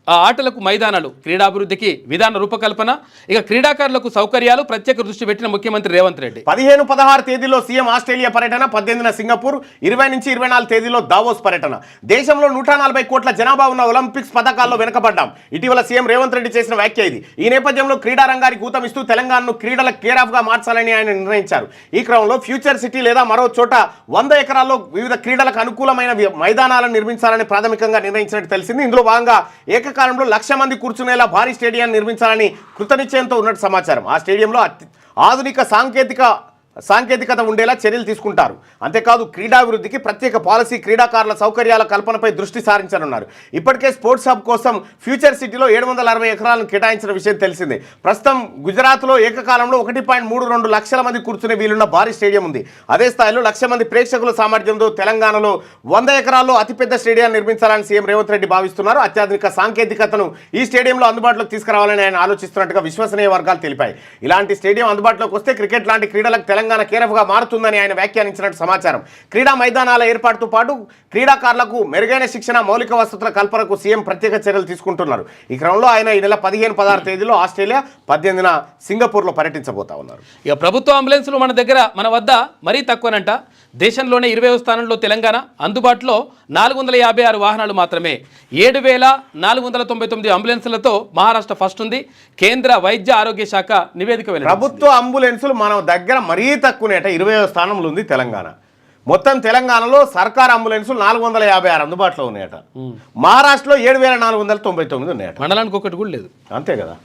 ఆటలకు మైదానాలు, క్రీడాభివృద్ధికి విధాన రూపకల్పన. ఇక క్రీడాకారులకు సౌకర్యాలు ప్రత్యేక దృష్టి పెట్టిన ముఖ్యమంత్రి రేవంత్ రెడ్డి. 15-16 తేదీలో సీఎం ఆస్ట్రేలియా పర్యటన, 18న సింగపూర్, 20 నుంచి 24 తేదీలో దావోస్ పర్యటన. దేశంలో 140 కోట్ల జనాభా ఉన్న ఒలింపిక్స్ పథకాల్లో వెనుకబడ్డాం. ఇటీవల సీఎం రేవంత్ రెడ్డి చేసిన వ్యాఖ్య ఇది. ఈ నేపథ్యంలో క్రీడా రంగానికి ఊతమిస్తూ తెలంగాణను క్రీడల కేర్ ఆఫ్ గా మార్చాలని ఆయన నిర్ణయించారు. ఈ క్రమంలో ఫ్యూచర్ సిటీ లేదా మరో చోట 100 ఎకరాల్లో వివిధ క్రీడలకు అనుకూలమైన మైదానాలను నిర్మించాలని ప్రాథమికంగా నిర్ణయించినట్టు తెలిసింది. ఇందులో భాగంగా ఏకకాలంలో 1,00,000 మంది కూర్చునేలా భారీ స్టేడియాన్ని నిర్మించాలని కృతనిశ్చయంతో ఉన్నట్టు సమాచారం. ఆ స్టేడియంలో ఆధునిక సాంకేతికత ఉండేలా చర్యలు తీసుకుంటారు. అంతేకాదు క్రీడాభివృద్ధికి ప్రత్యేక పాలసీ, క్రీడాకారుల సౌకర్యాల కల్పనపై దృష్టి సారించనున్నారు. ఇప్పటికే స్పోర్ట్స్ హబ్ కోసం ఫ్యూచర్ సిటీలో 760 ఎకరాలను కేటాయించిన విషయం తెలిసిందే. ప్రస్తుతం గుజరాత్లో ఏకకాలంలో 1.32 లక్షల మంది కూర్చునే వీలున్న భారీ స్టేడియం ఉంది. అదే స్థాయిలో 1,00,000 మంది ప్రేక్షకుల సామర్థ్యంతో తెలంగాణలో 100 ఎకరాల్లో అతిపెద్ద స్టేడియాన్ని నిర్మించాలని సీఎం రేవంత్ రెడ్డి భావిస్తున్నారు. అత్యాధునిక సాంకేతికతను ఈ స్టేడియంలో అందుబాటులోకి తీసుకురావాలని ఆయన ఆలోచిస్తున్నట్టుగా విశ్వసనీయ వర్గాలు తెలిపాయి. ఇలాంటి స్టేడియం అందుబాటులోకి వస్తే క్రికెట్ లాంటి క్రీడలకు తెలంగాణ కేరఫ్గా మారుతుందని ఆయన వ్యాఖ్యానించినట్టు సమాచారం. క్రీడా మైదానాల ఏర్పాటుతో పాటు క్రీడాకారులకు మెరుగైన శిక్షణ, మౌలిక వసతుల కల్పనకు సీఎం ప్రత్యేక చర్యలు తీసుకుంటున్నారు. ఈ క్రమంలో ఆయన ఈ నెల 15-16 తేదీలో ఆస్ట్రేలియా, 18న సింగపూర్లో పర్యటించబోతా ఉన్నారు. ఇక ప్రభుత్వ అంబులెన్సులు మన వద్ద మరీ తక్కువనంట. దేశంలోనే 20వ స్థానంలో తెలంగాణ. అందుబాటులో 456 వాహనాలు మాత్రమే. 7,499 అంబులెన్సులతో మహారాష్ట్ర ఫస్ట్ ఉంది. కేంద్ర వైద్య ఆరోగ్య శాఖ నివేదిక వెల్లడించింది. ప్రభుత్వ అంబులెన్సులు మన దగ్గర మరీ తక్కువనేట, 20వ స్థానంలో ఉంది తెలంగాణ. మొత్తం తెలంగాణలో సర్కార్ అంబులెన్సులు 456 అందుబాటులో ఉన్నాయట. మహారాష్ట్రలో 7,499 ఉన్నాయట. మండలానికి ఒకటి కూడా లేదు. అంతే కదా.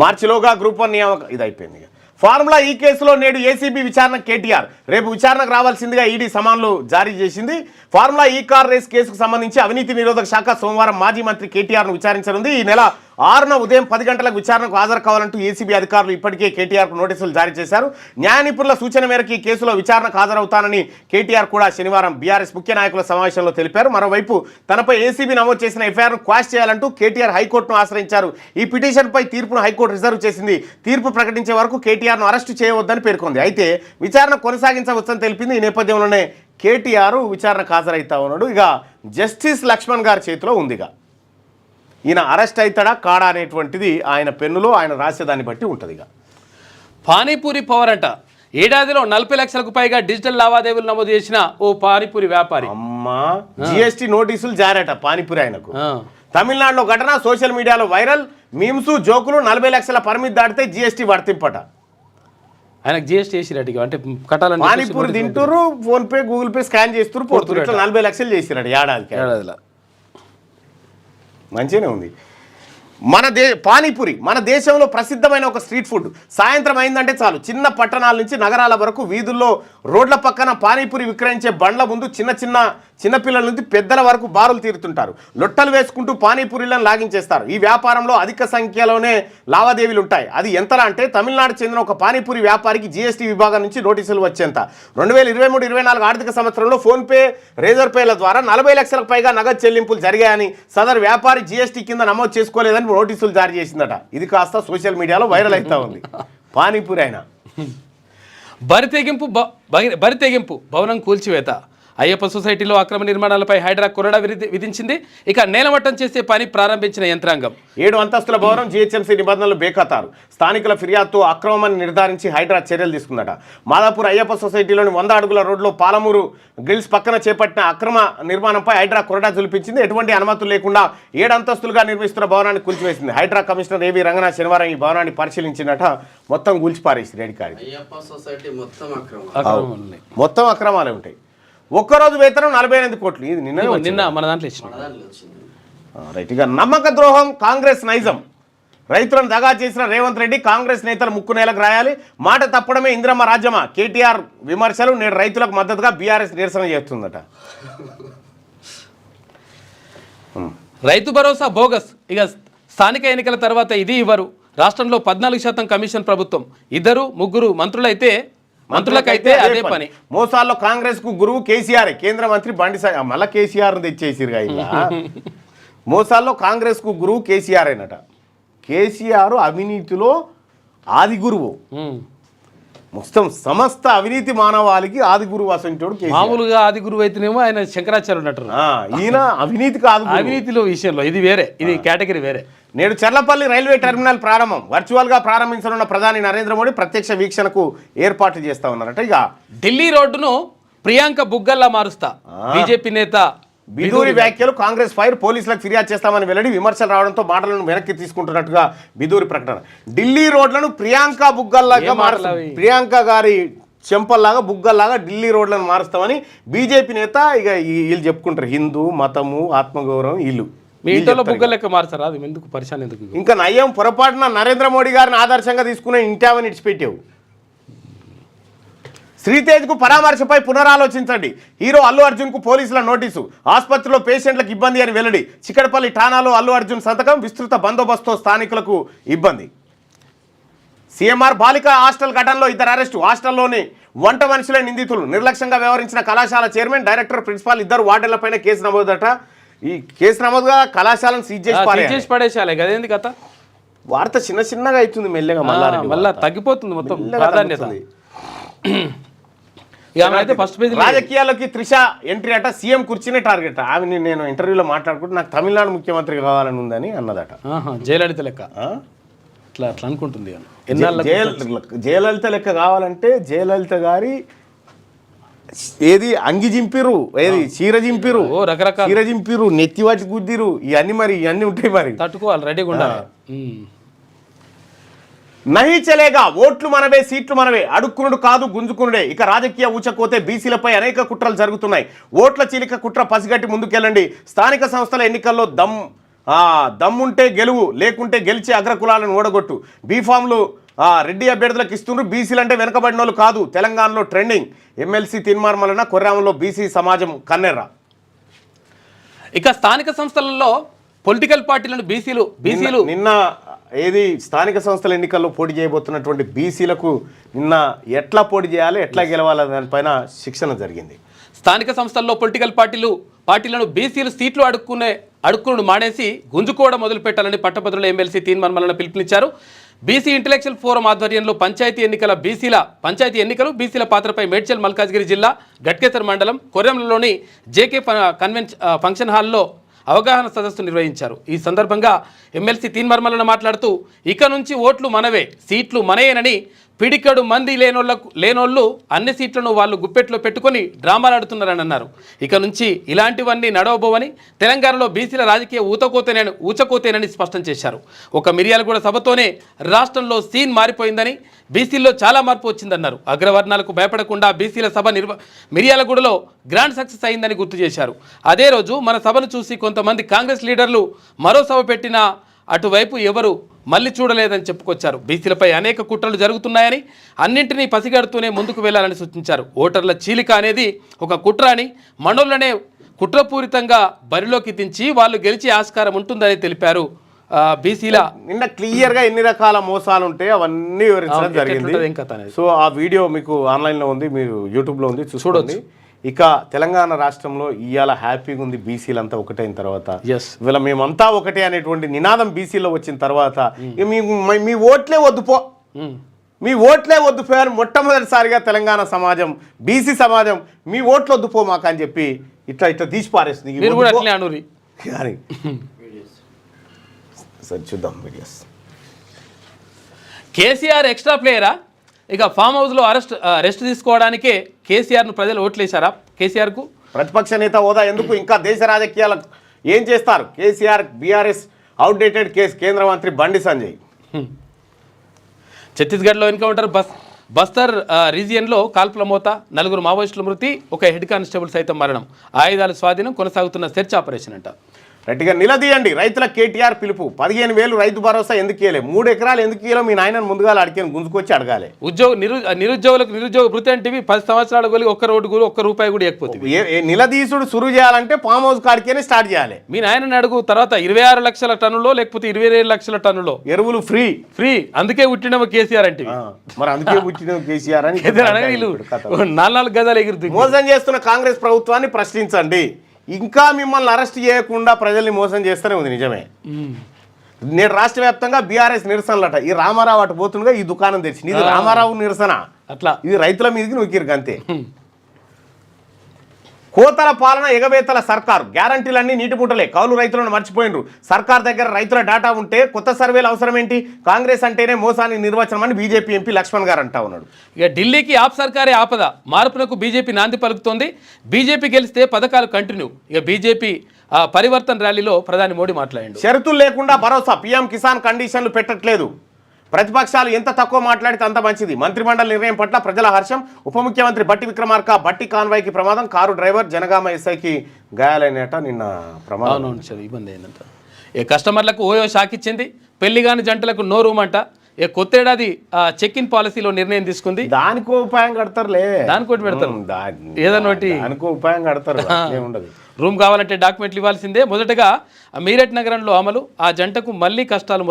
మార్చిలోగా గ్రూప్ 1 నియామకం ఇది అయిపోయింది. ఫార్ములా ఈ కేసులో నేడు ఏసీబీ విచారణ కేటీఆర్, రేపు విచారణకు రావాల్సిందిగా ఈడీ సమన్లు జారీ చేసింది. ఫార్ములా ఈ కార్ రేస్ కేసుకు సంబంధించి అవినీతి నిరోధక శాఖ సోమవారం మాజీ మంత్రి కేటీఆర్ను విచారించనుంది. ఈ నెల 6న ఉదయం 10 గంటలకు విచారణకు హాజరు కావాలంటూ ఏసీబీ అధికారులు ఇప్పటికే కేటీఆర్కు నోటీసులు జారీ చేశారు. న్యాయ నిపుణుల సూచన మేరకు ఈ కేసులో విచారణకు హాజరవుతానని కేటీఆర్ కూడా శనివారం బీఆర్ఎస్ ముఖ్య నాయకుల సమావేశంలో తెలిపారు. మరోవైపు తనపై ఏసీబీ నమోదు చేసిన ఎఫ్ఐఆర్ను క్వాష్ చేయాలంటూ కేటీఆర్ హైకోర్టును ఆశ్రయించారు. ఈ పిటిషన్పై తీర్పును హైకోర్టు రిజర్వ్ చేసింది. తీర్పు ప్రకటించే వరకు కేటీఆర్ను అరెస్టు చేయవద్దని పేర్కొంది. అయితే విచారణ కొనసాగించవచ్చని తెలిపింది. ఈ నేపథ్యంలోనే కేటీఆర్ విచారణకు హాజరైతా ఉన్నాడు. ఇక జస్టిస్ లక్ష్మణ్ గారి చేతిలో ఉందిగా, ఈయన అరెస్ట్ అవుతాడా కాడా అనేటువంటిది ఆయన పెన్నులో ఆయన రాసేదాన్ని బట్టి ఉంటుంది. ఇక పానీపూరి పవర్ అంట. ఏడాదిలో 40 లక్షలకు పైగా డిజిటల్ లావాదేవీలు నమోదు చేసిన ఓ పానీపూరి వ్యాపారి. అమ్మా జిఎస్టీ నోటీసులు జారట పానీపూరి ఆయనకు. ఆ. తమిళనాడులో ఘటన సోషల్ మీడియాలో వైరల్. మీమ్స్ జోకులు 40 లక్షల పరిమితి దాటితే జిఎస్టీ వర్తింపట. ఆయనకు జిఎస్టీ వేసిరట అంటే కట్టాలని పానీపూరి తింటురు, PhonePe Google Pay scan చేస్తున్నారు, పోతున్నారు. ఇట్లా 40 లక్షలు చేసిరట ఏడాదిలో. మంచిగానే ఉంది. పానీపూరి మన దేశంలో ప్రసిద్ధమైన ఒక స్ట్రీట్ ఫుడ్. సాయంత్రం అయిందంటే చాలు చిన్న పట్టణాల నుంచి నగరాల వరకు వీధుల్లో రోడ్ల పక్కన పానీపూరి విక్రయించే బండ్ల ముందు చిన్నపిల్లల నుంచి పెద్దల వరకు బారులు తీరుతుంటారు. లొట్టలు వేసుకుంటూ పానీపూరీలను లాగించేస్తారు. ఈ వ్యాపారంలో అధిక సంఖ్యలోనే లావాదేవీలు ఉంటాయి. అది ఎంతలా అంటే తమిళనాడు చెందిన ఒక పానీపూరి వ్యాపారికి జీఎస్టీ విభాగం నుంచి నోటీసులు వచ్చేంత. 2023-24 ఆర్థిక సంవత్సరంలో ఫోన్పే, రేజర్ పేల ద్వారా 40 లక్షలకు పైగా నగదు చెల్లింపులు జరిగాయని సదరు వ్యాపారి జీఎస్టీ కింద నమోదు చేసుకోలేదని నోటీసులు జారీ చేసిందట. ఇది కాస్త సోషల్ మీడియాలో వైరల్ అవుతా ఉంది. పానీపూరి అయినా బరి తెగింపు భవనం కూల్చివేత. అయ్యప్ప సొసైటీలో అక్రమ నిర్మాణాలపై హైడ్రా కొరడా విధించింది. ఇక నేలమట్టం చేసే పని ప్రారంభించిన యంత్రాంగం. 7 అంతస్తుల భవనం జీహెచ్ఎంసీ నిబంధనలు బేఖతారు. స్థానికుల ఫిర్యాదుతో అక్రమమని నిర్ధారించి హైడ్రా చర్యలు తీసుకుందట. మాదాపూర్ అయ్యప్ప సొసైటీలోని 100 అడుగుల రోడ్లో పాలమూరు గ్రిల్స్ పక్కన చేపట్టిన అక్రమ నిర్మాణంపై హైడ్రా కొరడా జులిపించింది. ఎటువంటి అనుమతులు లేకుండా 7 అంతస్తులుగా నిర్మిస్తున్న భవనాన్ని కూల్చివేసింది. హైడ్రా కమిషనర్ ఏవి రంగనాథ్ శనివారం ఈ భవనాన్ని పరిశీలించినట. మొత్తం కూల్చిపారేసి రెడ్డికాడి మొత్తం అక్రమాలే ఉంటాయి. ఒక్కరోజు వేతనం 48 కోట్లు. ఇది నిన్న మన దాంట్లో ఇచ్చిన రైట్. ఇక నమ్మక ద్రోహం కాంగ్రెస్ నైజం. రైతులను దగా చేసిన రేవంత్ రెడ్డి కాంగ్రెస్ నేతలు ముక్కు నేలకు రాయాలి. మాట తప్పడమే ఇంద్రమ్మ రాజ్యమా. కేటీఆర్ విమర్శలు. నేడు రైతులకు మద్దతుగా బీఆర్ఎస్ నిరసన చేస్తుందట. రైతు భరోసా బోగస్. ఇక స్థానిక ఎన్నికల తర్వాత ఇది ఇవ్వరు. రాష్ట్రంలో 14% కమిషన్ ప్రభుత్వం. 2-3 మంత్రులకైతే అదే పని. మోసాల్లో కాంగ్రెస్ కు గురువు కేసీఆర్. కేంద్ర మంత్రి బండి మళ్ళా కేసీఆర్ తెచ్చేసిరుగా. ఇలా మోసాల్లో కాంగ్రెస్ కు గురువు కేసీఆర్ అయినట. కేసీఆర్ అవినీతిలో ఆది గురువు. మొత్తం సమస్త అవినీతి మానవాళికి ఆది గురువు అసంటోడు. మామూలుగా ఆది గురువు అయితేనేమో ఆయన శంకరాచార్య ఉన్నట్టు. ఈయన అవినీతి కాదు. అవినీతిలో విషయంలో ఇది వేరే, ఇది కేటగిరీ వేరే. నేడు చర్లపల్లి రైల్వే టెర్మినల్ ప్రారంభం. వర్చువల్గా ప్రారంభించనున్న ప్రధాని నరేంద్ర మోడీ ప్రత్యక్ష వీక్షణకు ఏర్పాట్లు చేస్తా ఉన్నారట. ఇక ఢిల్లీ రోడ్డును ప్రియాంక బుగ్గల్లా మారుస్తా. బీజేపీ నేత బిదూరి వ్యాఖ్యలు కాంగ్రెస్ ఫైర్. పోలీసులకు ఫిర్యాదు చేస్తామని వెల్లడి. విమర్శలు రావడంతో మాటలను వెనక్కి తీసుకుంటున్నట్టుగా బిదూరి ప్రకటన. ఢిల్లీ రోడ్లను ప్రియాంక బుగ్గల్లాగా ప్రియాంక గారి చెంపల్లాగా బుగ్గల్లాగా ఢిల్లీ రోడ్లను మారుస్తామని బీజేపీ నేత. ఇక వీళ్ళు చెప్పుకుంటారు హిందూ మతము ఆత్మగౌరవం. వీళ్ళు మీ ఇంట్లో బుగ్గ లెక్క మారుతారా? అది ఎందుకు పరిశాన్ ఎందుకు? ఇంకా నయ్యం పొరపాటున నరేంద్ర మోడీ గారిని ఆదర్శంగా తీసుకునే ఇంటావని ఇడిచిపెట్టావు. శ్రీతేజ్కు పరామర్శపై పునరాలోచించండి. హీరో అల్లు అర్జున్కు పోలీసుల నోటీసు. ఆసుపత్రిలో పేషెంట్లకు ఇబ్బంది అని వెల్లడి. చిక్కడపల్లి ఠాణాలో అల్లు అర్జున్ సంతకం. విస్తృత బందోబస్తుతో స్థానికులకు ఇబ్బంది. సీఎంఆర్ బాలిక హాస్టల్ ఘటనలో 2 అరెస్టు. హాస్టల్లోని వంట మనుషులే నిందితులు. నిర్లక్ష్యంగా వ్యవహరించిన కళాశాల చైర్మన్, డైరెక్టర్, ప్రిన్సిపాల్ 2 వార్డెన్లపైన కేసు నమోదట. ఈ కేసు నమోదుగా కళాశాలను సీజ్ చేసి పడేసాలే కదేంది కథ. వార్త చిన్నగా అవుతుంది. మెల్లగా మళ్ళా తగ్గిపోతుంది మొత్తం ప్రాధాన్యత. ఫస్ట్ పేజ్ రాజకీయాల్లోకి త్రిష ఎంట్రీ అట. సీఎం కుర్చీనే టార్గెట్. ఆమె నేను ఇంటర్వ్యూలో మాట్లాడుకుంటే నాకు తమిళనాడు ముఖ్యమంత్రి కావాలని ఉందని అన్నదట. జయలలిత లెక్క అట్లా అనుకుంటుంది. జయలలిత లెక్క కావాలంటే జయలలిత గారి ఏది అంగి జింపిరు, ఏది చీర జింపిరు, రకరకాల చీర జింపిరు, నెత్తి వాటి గుద్దిరు. ఇవన్నీ ఉంటాయి. మరి తట్టుకోవాలి, రెడీగా ఉండాలి. నహీ చలేగా. ఓట్లు మనవే, సీట్లు మనవే. అడుక్కునుడు కాదు, గుంజుకునుడే. ఇక రాజకీయ ఊచకోతే బీసీలపై అనేక కుట్రలు జరుగుతున్నాయి. ఓట్ల చీలిక కుట్ర పసిగట్టి ముందుకెళ్ళండి. స్థానిక సంస్థల ఎన్నికల్లో దమ్ముంటే గెలువు, లేకుంటే గెలిచి అగ్రకులాలను ఓడగొట్టు. బీఫామ్లు రెడ్డి అభ్యర్థులకు ఇస్తున్నారు. బీసీలు అంటే వెనకబడిన వాళ్ళు కాదు. తెలంగాణలో ట్రెండింగ్. ఎమ్మెల్సీ తీర్మానం కొర్రామంలో బీసీ సమాజం కన్నెర్ర. ఇక స్థానిక సంస్థలలో పొలిటికల్ పార్టీలను బీసీలు నిన్న ఏది స్థానిక సంస్థల ఎన్నికల్లో పోటీ చేయబోతున్నటువంటి బీసీలకు నిన్న ఎట్లా పోటీ చేయాలి, ఎట్లా గెలవాలి దానిపైన శిక్షణ జరిగింది. స్థానిక సంస్థల్లో పొలిటికల్ పార్టీలను బీసీలు సీట్లు అడుక్కును మానేసి గుంజుకోవడం మొదలుపెట్టాలని పట్టభద్రుల ఎమ్మెల్సీ తీర్మానం పిలుపునిచ్చారు. బీసీ ఇంటెలెక్చువల్ ఫోరం ఆధ్వర్యంలో పంచాయతీ ఎన్నికలు బీసీల పాత్రపై మేడ్చల్ మల్కాజ్గిరి జిల్లా గట్కేసర్ మండలం కొర్రెంలలోని జేకే ఫంక్షన్ హాల్లో అవగాహన సదస్సు నిర్వహించారు. ఈ సందర్భంగా ఎమ్మెల్సీ తీన్మర్మలన మాట్లాడుతూ ఇక నుంచి ఓట్లు మనవే, సీట్లు మనయేనని పిడికడు మంది లేనోళ్ళు అన్ని సీట్లను వాళ్ళు గుప్పెట్లో పెట్టుకొని డ్రామాలు ఆడుతున్నారని అన్నారు. ఇక నుంచి ఇలాంటివన్నీ నడవబోవని తెలంగాణలో బీసీల రాజకీయ ఊచకోతేనని స్పష్టం చేశారు. ఒక మిర్యాలగూడ సభతోనే రాష్ట్రంలో సీన్ మారిపోయిందని, బీసీల్లో చాలా మార్పు వచ్చిందన్నారు. అగ్రవర్ణాలకు భయపడకుండా బీసీల సభ మిర్యాలగూడలో గ్రాండ్ సక్సెస్ అయిందని గుర్తు చేశారు. అదే రోజు మన సభను చూసి కొంతమంది కాంగ్రెస్ లీడర్లు మరో సభ పెట్టినా అటువైపు ఎవరు మళ్ళీ చూడలేదని చెప్పుకొచ్చారు. బీసీలపై అనేక కుట్రలు జరుగుతున్నాయని, అన్నింటినీ పసిగడుతూనే ముందుకు వెళ్లాలని సూచించారు. ఓటర్ల చీలిక అనేది ఒక కుట్ర అని, మనోళ్ళనే కుట్రపూరితంగా బరిలోకి దించి వాళ్ళు గెలిచే ఆస్కారం ఉంటుందని తెలిపారు. బీసీల నిన్న క్లియర్గా ఎన్ని రకాల మోసాలు ఉంటే అవన్నీ వివరించడం జరిగింది. సో ఆ వీడియో మీకు ఆన్లైన్లో ఉంది, మీరు యూట్యూబ్లో ఉంది, చూడండి. ఇక తెలంగాణ రాష్ట్రంలో ఇవాళ హ్యాపీగా ఉంది బీసీలంతా ఒకటైన తర్వాత. ఇవాళ మేమంతా ఒకటే అనేటువంటి నినాదం బీసీలో వచ్చిన తర్వాత మీ ఓట్లే వద్దుపో, మీ ఓట్లే వద్దుపోయారు మొట్టమొదటిసారిగా తెలంగాణ సమాజం, బీసీ సమాజం మీ ఓట్లు వద్దుపో మాకు అని చెప్పి ఇట్లా తీసి పారేస్తుంది. సరే చూద్దాం వీడియోస్. కేసీఆర్ ఎక్స్ట్రా ప్లేయరా? ఇక ఫామ్ హౌస్లో రెస్ట్ తీసుకోవడానికే కేసీఆర్ను ప్రజలు ఓట్లేశారా? కేసీఆర్కు ప్రతిపక్ష నేత హోదా ఎందుకు? ఇంకా దేశ రాజకీయాలకు ఏం చేస్తారు? కేసీఆర్ బీఆర్ఎస్ అవుట్డేటెడ్ కేసు, కేంద్ర మంత్రి బండి సంజయ్. ఛత్తీస్గఢ్లో ఎన్కౌంటర్, బస్తర్ రీజియన్లో కాల్పుల మోత, 4 మావోయిస్టుల మృతి, 1 హెడ్ కానిస్టేబుల్ సైతం మరణం. ఆయుధాల స్వాధీనం, కొనసాగుతున్న సెర్చ్ ఆపరేషన్ అంట. గట్టిగా నిలదీయండి రైతుల కేటీఆర్ పిలుపు. 15,000 రైతు భరోసా ఎందుకు ఇవ్వలే? 3 ఎకరాలు ఎందుకు ఇవ్వలో? మీ నాయనను ముందుగా అడిగాను, గుంజుకొచ్చి అడగాలి. నిరుద్యోగులకు నిరుద్యోగ భృతి అంటే 10 సంవత్సరాల గోలి ఒక్క రూపాయి కూడా ఇవ్వకపోతే నిలదీసుడు సురు చేయాలంటే ఫామ్ హౌస్ కాడికేనే స్టార్ట్ చేయాలి. మీ నాయనని అడుగు. తర్వాత 26 లక్షల టన్నులో లేకపోతే 27 లక్షల టన్నులో ఎరువులు ఫ్రీ. అందుకే పుట్టినవ కేసీఆర్ అంటే. మరి అందుకే పుట్టినవ కేసీఆర్ అని 4 గదాలు ఎగురుతుంది. మోసం చేస్తున్న కాంగ్రెస్ ప్రభుత్వాన్ని ప్రశ్నించండి. ఇంకా మిమ్మల్ని అరెస్ట్ చేయకుండా ప్రజల్ని మోసం చేస్తూనే ఉంది. నిజమే, నేడు రాష్ట్ర వ్యాప్తంగా బీఆర్ఎస్ నిరసనలట. ఈ రామారావు అటు పోతుండగా ఈ దుకాణం తెచ్చింది. ఇది రామారావు నిరసన, అట్లా ఇది రైతుల మీదకి నొక్కిరు అంతే. కోతల పాలన, ఎగవేతల సర్కారు, గ్యారంటీలన్నీ నీటి ముట్టలే, కౌలు రైతులను మర్చిపోయినరు. సర్కార్ దగ్గర రైతుల డేటా ఉంటే కొత్త సర్వేలు అవసరం ఏంటి? కాంగ్రెస్ అంటేనే మోసానికి నిర్వచనం అని బీజేపీ ఎంపీ లక్ష్మణ్ గారు అంటా ఉన్నాడు. ఇక ఢిల్లీకి ఆప్ సర్కారే ఆపద, మార్పునకు బీజేపీ నాంది పలుకుతోంది. బీజేపీ గెలిస్తే పథకాలు కంటిన్యూ. ఇక బీజేపీ పరివర్తన్ ర్యాలీలో ప్రధాని మోడీ మాట్లాడారు. షరతులు లేకుండా భరోసా, పీఎం కిసాన్ కండిషన్లు పెట్టట్లేదు. ప్రతిపక్షాలు ఎంత తక్కువ మాట్లాడితే అంత మంచిది. మంత్రిమండలి నిర్ణయం పట్ల ప్రజల హర్షం. ఉప ముఖ్యమంత్రి బట్టి విక్రమార్క బట్టి కాన్వాయ్కి ప్రమాదం, కారు డ్రైవర్ జనగామ ఎస్ఐకి గాయాలైనట. నిన్న ప్రమాదం ఇబ్బంది అయినంత. కస్టమర్లకు ఓయో షాక్ ఇచ్చింది. పెళ్లి కాని జంటలకు నో రూమ్ అంట. కొత్త ఏడాది చెక్ ఇన్ పాలసీలో నిర్ణయం తీసుకుంది. దానికో ఉపాయం కడతారులే, దానికోటి పెడతారు, ఏదైనా దానికో ఉపాయం కడతారు. ఉండదు, రూమ్ కావాలంటే డాక్యుమెంట్లు ఇవ్వాల్సిందే. మొదటగా మీరట్ నగరంలో అమలు. ఆ జంటకు మళ్ళీ కష్టాలు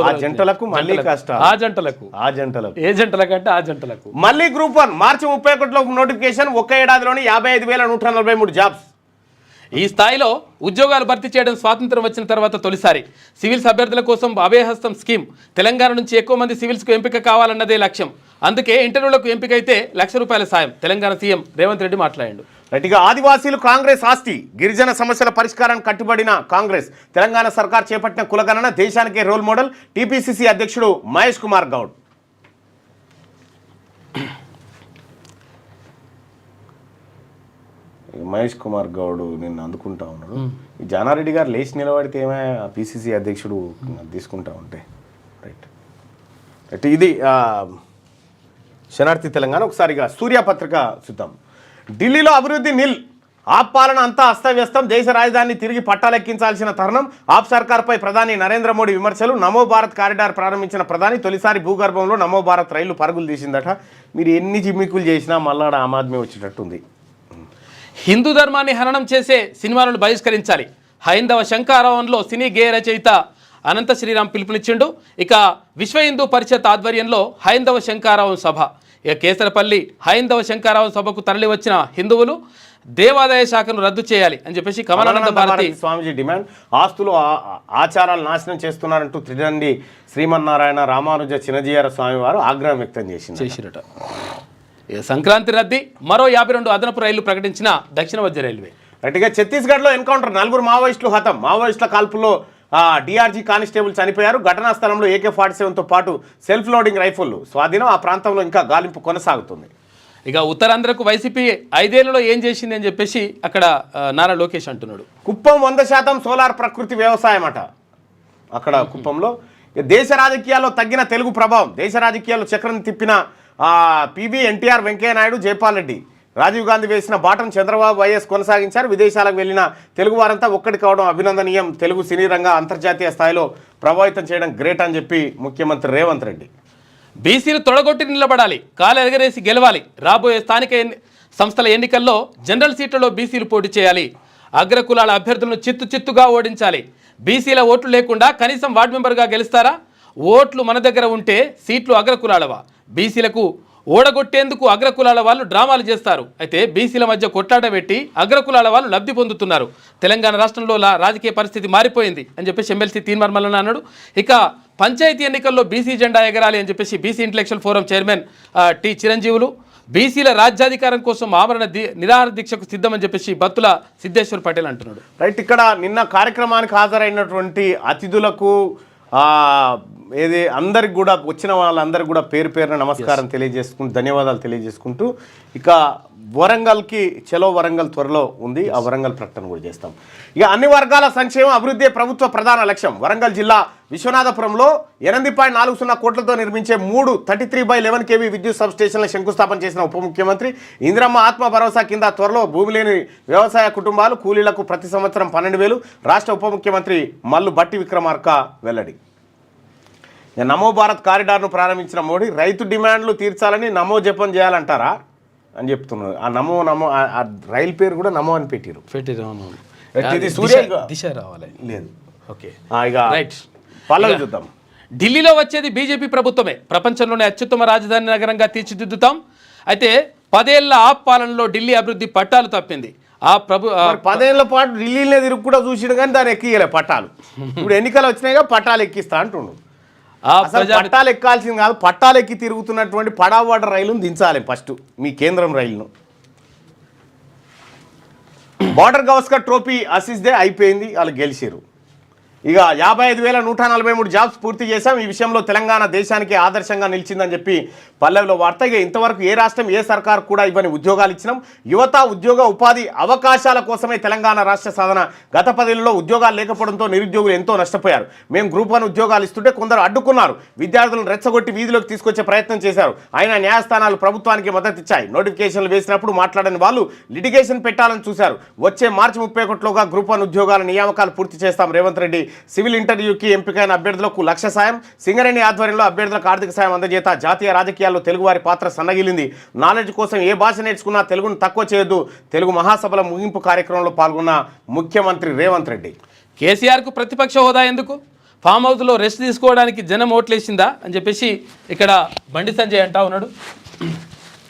ఏ జంటలకు మళ్ళీ గ్రూప్ 1 మార్చి 31లో నోటిఫికేషన్. ఒక్క ఏడాదిలోని 55,143 జాబ్స్. ఈ స్థాయిలో ఉద్యోగాలు భర్తీ చేయడం స్వాతంత్రం వచ్చిన తర్వాత తొలిసారి. సివిల్స్ అభ్యర్థుల కోసం అభయహస్తం స్కీమ్. తెలంగాణ నుంచి ఎక్కువ మంది సివిల్స్కు ఎంపిక కావాలన్నదే లక్ష్యం. అందుకే ఇంటర్వ్యూలకు ఎంపికైతే ₹1,00,000 సాయం. తెలంగాణ సీఎం రేవంత్ రెడ్డి మాట్లాడాడు. రైట్గా ఆదివాసీలు కాంగ్రెస్ ఆస్తి, గిరిజన సమస్యల పరిష్కారానికి కట్టుబడిన కాంగ్రెస్. తెలంగాణ సర్కార్ చేపట్టిన కులగణన దేశానికే రోల్ మోడల్. టీపీసీసీ అధ్యక్షుడు మహేష్ కుమార్ గౌడ్. మహేష్ కుమార్ గౌడ్ నిన్ను అందుకుంటా ఉన్నాడు. ఈ జానారెడ్డి గారు లేచి నిలబడితే ఏమే పీసీసీ అధ్యక్షుడు తీసుకుంటా ఉంటే రైట్. ఇది శనార్థి తెలంగాణ. ఒకసారిగా సూర్యపత్రిక చూద్దాం. ఢిల్లీలో అభివృద్ధి నిల్, ఆప్ పాలన అంతా అస్తవ్యస్తం. దేశ రాజధానిని తిరిగి పట్టాలెక్కించాల్సిన తరుణం. ఆప్ సర్కార్పై ప్రధాని నరేంద్ర మోడీ విమర్శలు. నమో భారత్ కారిడార్ ప్రారంభించిన ప్రధాని తొలిసారి భూగర్భంలో నమో భారత్ రైలు పరుగులు తీసిందట. మీరు ఎన్ని జిమ్మికులు చేసినా మళ్ళా ఆమ్ ఆద్మీ వచ్చేటట్టుంది. హిందూ ధర్మాన్ని హననం చేసే సినిమాలను బహిష్కరించాలి. హైందవ శంకారావంలో సినీ గేయ రచయిత అనంత శ్రీరామ్ పిలుపునిచ్చిండు. ఇక విశ్వ హిందూ పరిషత్ ఆధ్వర్యంలో హైందవ శంకారావం సభ. ఇక కేసరపల్లి హైందవ శంకారావం సభకు తరలి వచ్చిన హిందువులు దేవాదాయ శాఖను రద్దు చేయాలి అని చెప్పేసి కమలానంద భారతి స్వామిజీ డిమాండ్. ఆస్తులు ఆచారాలు నాశనం చేస్తున్నారంటూ త్రిదండి శ్రీమన్నారాయణ రామానుజ చిన్నజీయర స్వామి వారు ఆగ్రహం వ్యక్తం చేసిరట. సంక్రాంతి రద్దీ. మరో 52 అదనపు రైళ్లు ప్రకటించిన దక్షిణ మధ్య రైల్వే. గట్టిగా ఛత్తీస్గఢ్లో ఎన్కౌంటర్, 4 మావోయిస్టులు హతం. మావోయిస్టుల కాల్పుల్లో డిఆర్జీ కానిస్టేబుల్ చనిపోయారు. ఘటనా స్థలంలో AK-47తో పాటు సెల్ఫ్ లోడింగ్ రైఫిళ్లు స్వాధీనం. ఆ ప్రాంతంలో ఇంకా గాలింపు కొనసాగుతుంది. ఇక ఉత్తరాంధ్రకు వైసీపీ 5 ఏళ్లలో ఏం చేసింది అని చెప్పేసి అక్కడ నారా లోకేష్ అంటున్నాడు. కుప్పం 100% సోలార్ ప్రకృతి వ్యవసాయం అట. అక్కడ కుప్పంలో దేశ రాజకీయాల్లో తగ్గిన తెలుగు ప్రభావం. దేశ రాజకీయాల్లో చక్రం తిప్పిన పివి, ఎన్టీఆర్, వెంకయ్యనాయుడు, జైపాల్ రెడ్డి, రాజీవ్ గాంధీ వేసిన బాటను చంద్రబాబు, వైఎస్ కొనసాగించారు. విదేశాలకు వెళ్లిన తెలుగు వారంతా ఒక్కటి కావడం అభినందనీయం. తెలుగు సినీ రంగ అంతర్జాతీయ స్థాయిలో ప్రభావితం చేయడం గ్రేట్ అని చెప్పి ముఖ్యమంత్రి రేవంత్ రెడ్డి. బీసీలు తొడగొట్టి నిలబడాలి, కాలు ఎగరేసి గెలవాలి. రాబోయే స్థానిక సంస్థల ఎన్నికల్లో జనరల్ సీట్లలో బీసీలు పోటీ చేయాలి. అగ్రకులాల అభ్యర్థులను చిత్తుగా ఓడించాలి. బీసీల ఓట్లు లేకుండా కనీసం వార్డు మెంబర్గా గెలుస్తారా? ఓట్లు మన దగ్గర ఉంటే సీట్లు అగ్రకులాలవా? బీసీలకు ఓడగొట్టేందుకు అగ్రకులాల వాళ్ళు డ్రామాలు చేస్తారు. అయితే బీసీల మధ్య కొట్లాట పెట్టి అగ్రకులాల వాళ్ళు లబ్ధి పొందుతున్నారు. తెలంగాణ రాష్ట్రంలో రాజకీయ పరిస్థితి మారిపోయింది అని చెప్పేసి ఎమ్మెల్సీ తీన్మార్మల్ అన్నాడు. ఇక పంచాయతీ ఎన్నికల్లో బీసీ జెండా ఎగరాలి అని చెప్పేసి BC intellectual forum chairman T Chiranjeevulu బీసీల రాజ్యాధికారం కోసం ఆమరణ నిరాహార దీక్షకు సిద్ధమని చెప్పేసి బత్తుల సిద్ధేశ్వర్ పటేల్ అంటున్నాడు. రైట్, ఇక్కడ నిన్న కార్యక్రమానికి హాజరైనటువంటి అతిథులకు అందరికి కూడా వచ్చిన వాళ్ళందరికీ కూడా పేరు పేరున నమస్కారం తెలియజేసుకుంటూ ధన్యవాదాలు తెలియజేసుకుంటూ ఇక వరంగల్కి చలో వరంగల్ త్వరలో ఉంది. ఆ వరంగల్ ప్రకటన కూడా చేస్తాం. ఇక అన్ని వర్గాల సంక్షేమం అభివృద్ధి ప్రభుత్వ ప్రధాన లక్ష్యం. వరంగల్ జిల్లా విశ్వనాథపురంలో 8.40 కోట్లతో నిర్మించే 3 33/11 kV విద్యుత్ సబ్స్టేషన్ల శంకుస్థాపన చేసిన ఉప ముఖ్యమంత్రి ఇందిరమ్మ ఆత్మ భరోసా కింద త్వరలో భూమి లేని వ్యవసాయ కుటుంబాలు కూలీలకు ప్రతి సంవత్సరం 12,000. రాష్ట్ర ఉప ముఖ్యమంత్రి మల్లు భట్టి విక్రమార్క వెల్లడి. నమో భారత్ కారిడార్ను ప్రారంభించిన మోడీ రైతు డిమాండ్లు తీర్చాలని నమో జపం చేయాలంటారా అని చెప్తున్నారు. ఆ నమో ఆ రైలు పేరు కూడా నమో అని పెట్టిరు. దిశ రావాలి లేదు. ఓకే, ఇక రైట్, పల్లవి చూద్దాం. ఢిల్లీలో వచ్చేది బీజేపీ ప్రభుత్వమే. ప్రపంచంలోనే అత్యుత్తమ రాజధాని నగరంగా తీర్చిదిద్దుతాం. అయితే 10 ఏళ్ల ఆప్ పాలనలో ఢిల్లీ అభివృద్ధి పట్టాలు తప్పింది. 10 ఏళ్ల పాటు ఢిల్లీలో తిరుగు కూడా చూసిడు కానీ దాన్ని ఎక్కియలే పట్టాలు. ఇప్పుడు ఎన్నికలు వచ్చినాయిగా పట్టాలు ఎక్కిస్తా అంటుండు. పట్టాలు ఎక్కాల్సింది కాదు, పట్టాలు ఎక్కి తిరుగుతున్నటువంటి పడావాడ రైలును దించాలి ఫస్ట్ మీ కేంద్రం రైలును. బార్డర్ గవస్కర్ ట్రోఫీ ఆశిస్దే అయిపోయింది, వాళ్ళు గెలిచారు. ఇక 55,143 జాబ్స్ పూర్తి చేశాం. ఈ విషయంలో తెలంగాణ దేశానికి ఆదర్శంగా నిలిచిందని చెప్పి పల్లవిలో వార్త. ఇక ఇంతవరకు ఏ రాష్ట్రం ఏ సర్కారు కూడా ఇవన్నీ ఉద్యోగాలు ఇచ్చినాం. యువత ఉద్యోగ ఉపాధి అవకాశాల కోసమే తెలంగాణ రాష్ట్ర సాధన. గత 10 ఏళ్లలో ఉద్యోగాలు లేకపోవడంతో నిరుద్యోగులు ఎంతో నష్టపోయారు. మేము గ్రూప్ 1 ఉద్యోగాలు ఇస్తుంటే కొందరు అడ్డుకున్నారు. విద్యార్థులను రెచ్చగొట్టి వీధిలోకి తీసుకొచ్చే ప్రయత్నం చేశారు. అయినా న్యాయస్థానాలు ప్రభుత్వానికి మద్దతు ఇచ్చాయి. నోటిఫికేషన్లు వేసినప్పుడు మాట్లాడని వాళ్ళు లిటిగేషన్ పెట్టాలని చూశారు. వచ్చే మార్చి 31 గ్రూప్ 1 ఉద్యోగాల నియామకాలు పూర్తి చేస్తాం. రేవంత్ రెడ్డి సివిల్ ఇంటర్వ్యూకి ఎంపికైన అభ్యర్థులకు 1,00,000 సాయం. సింగరేణి ఆధ్వర్యంలో అభ్యర్థులకు ఆర్థిక సాయం అందజేత. జాతీయ రాజకీయాల్లో తెలుగువారి పాత్ర సన్నగిలింది. నాలెడ్జ్ కోసం ఏ భాష నేర్చుకున్నా తెలుగును తక్కువ చేయొద్దు. తెలుగు మహాసభల ముగింపు కార్యక్రమంలో పాల్గొన్న ముఖ్యమంత్రి రేవంత్ రెడ్డి. కేసీఆర్కు ప్రతిపక్ష హోదా ఎందుకు? ఫామ్ హౌస్లో రెస్ట్ తీసుకోవడానికి జనం ఓట్లేసిందా అని చెప్పేసి ఇక్కడ బండి సంజయ్ అంటా ఉన్నాడు.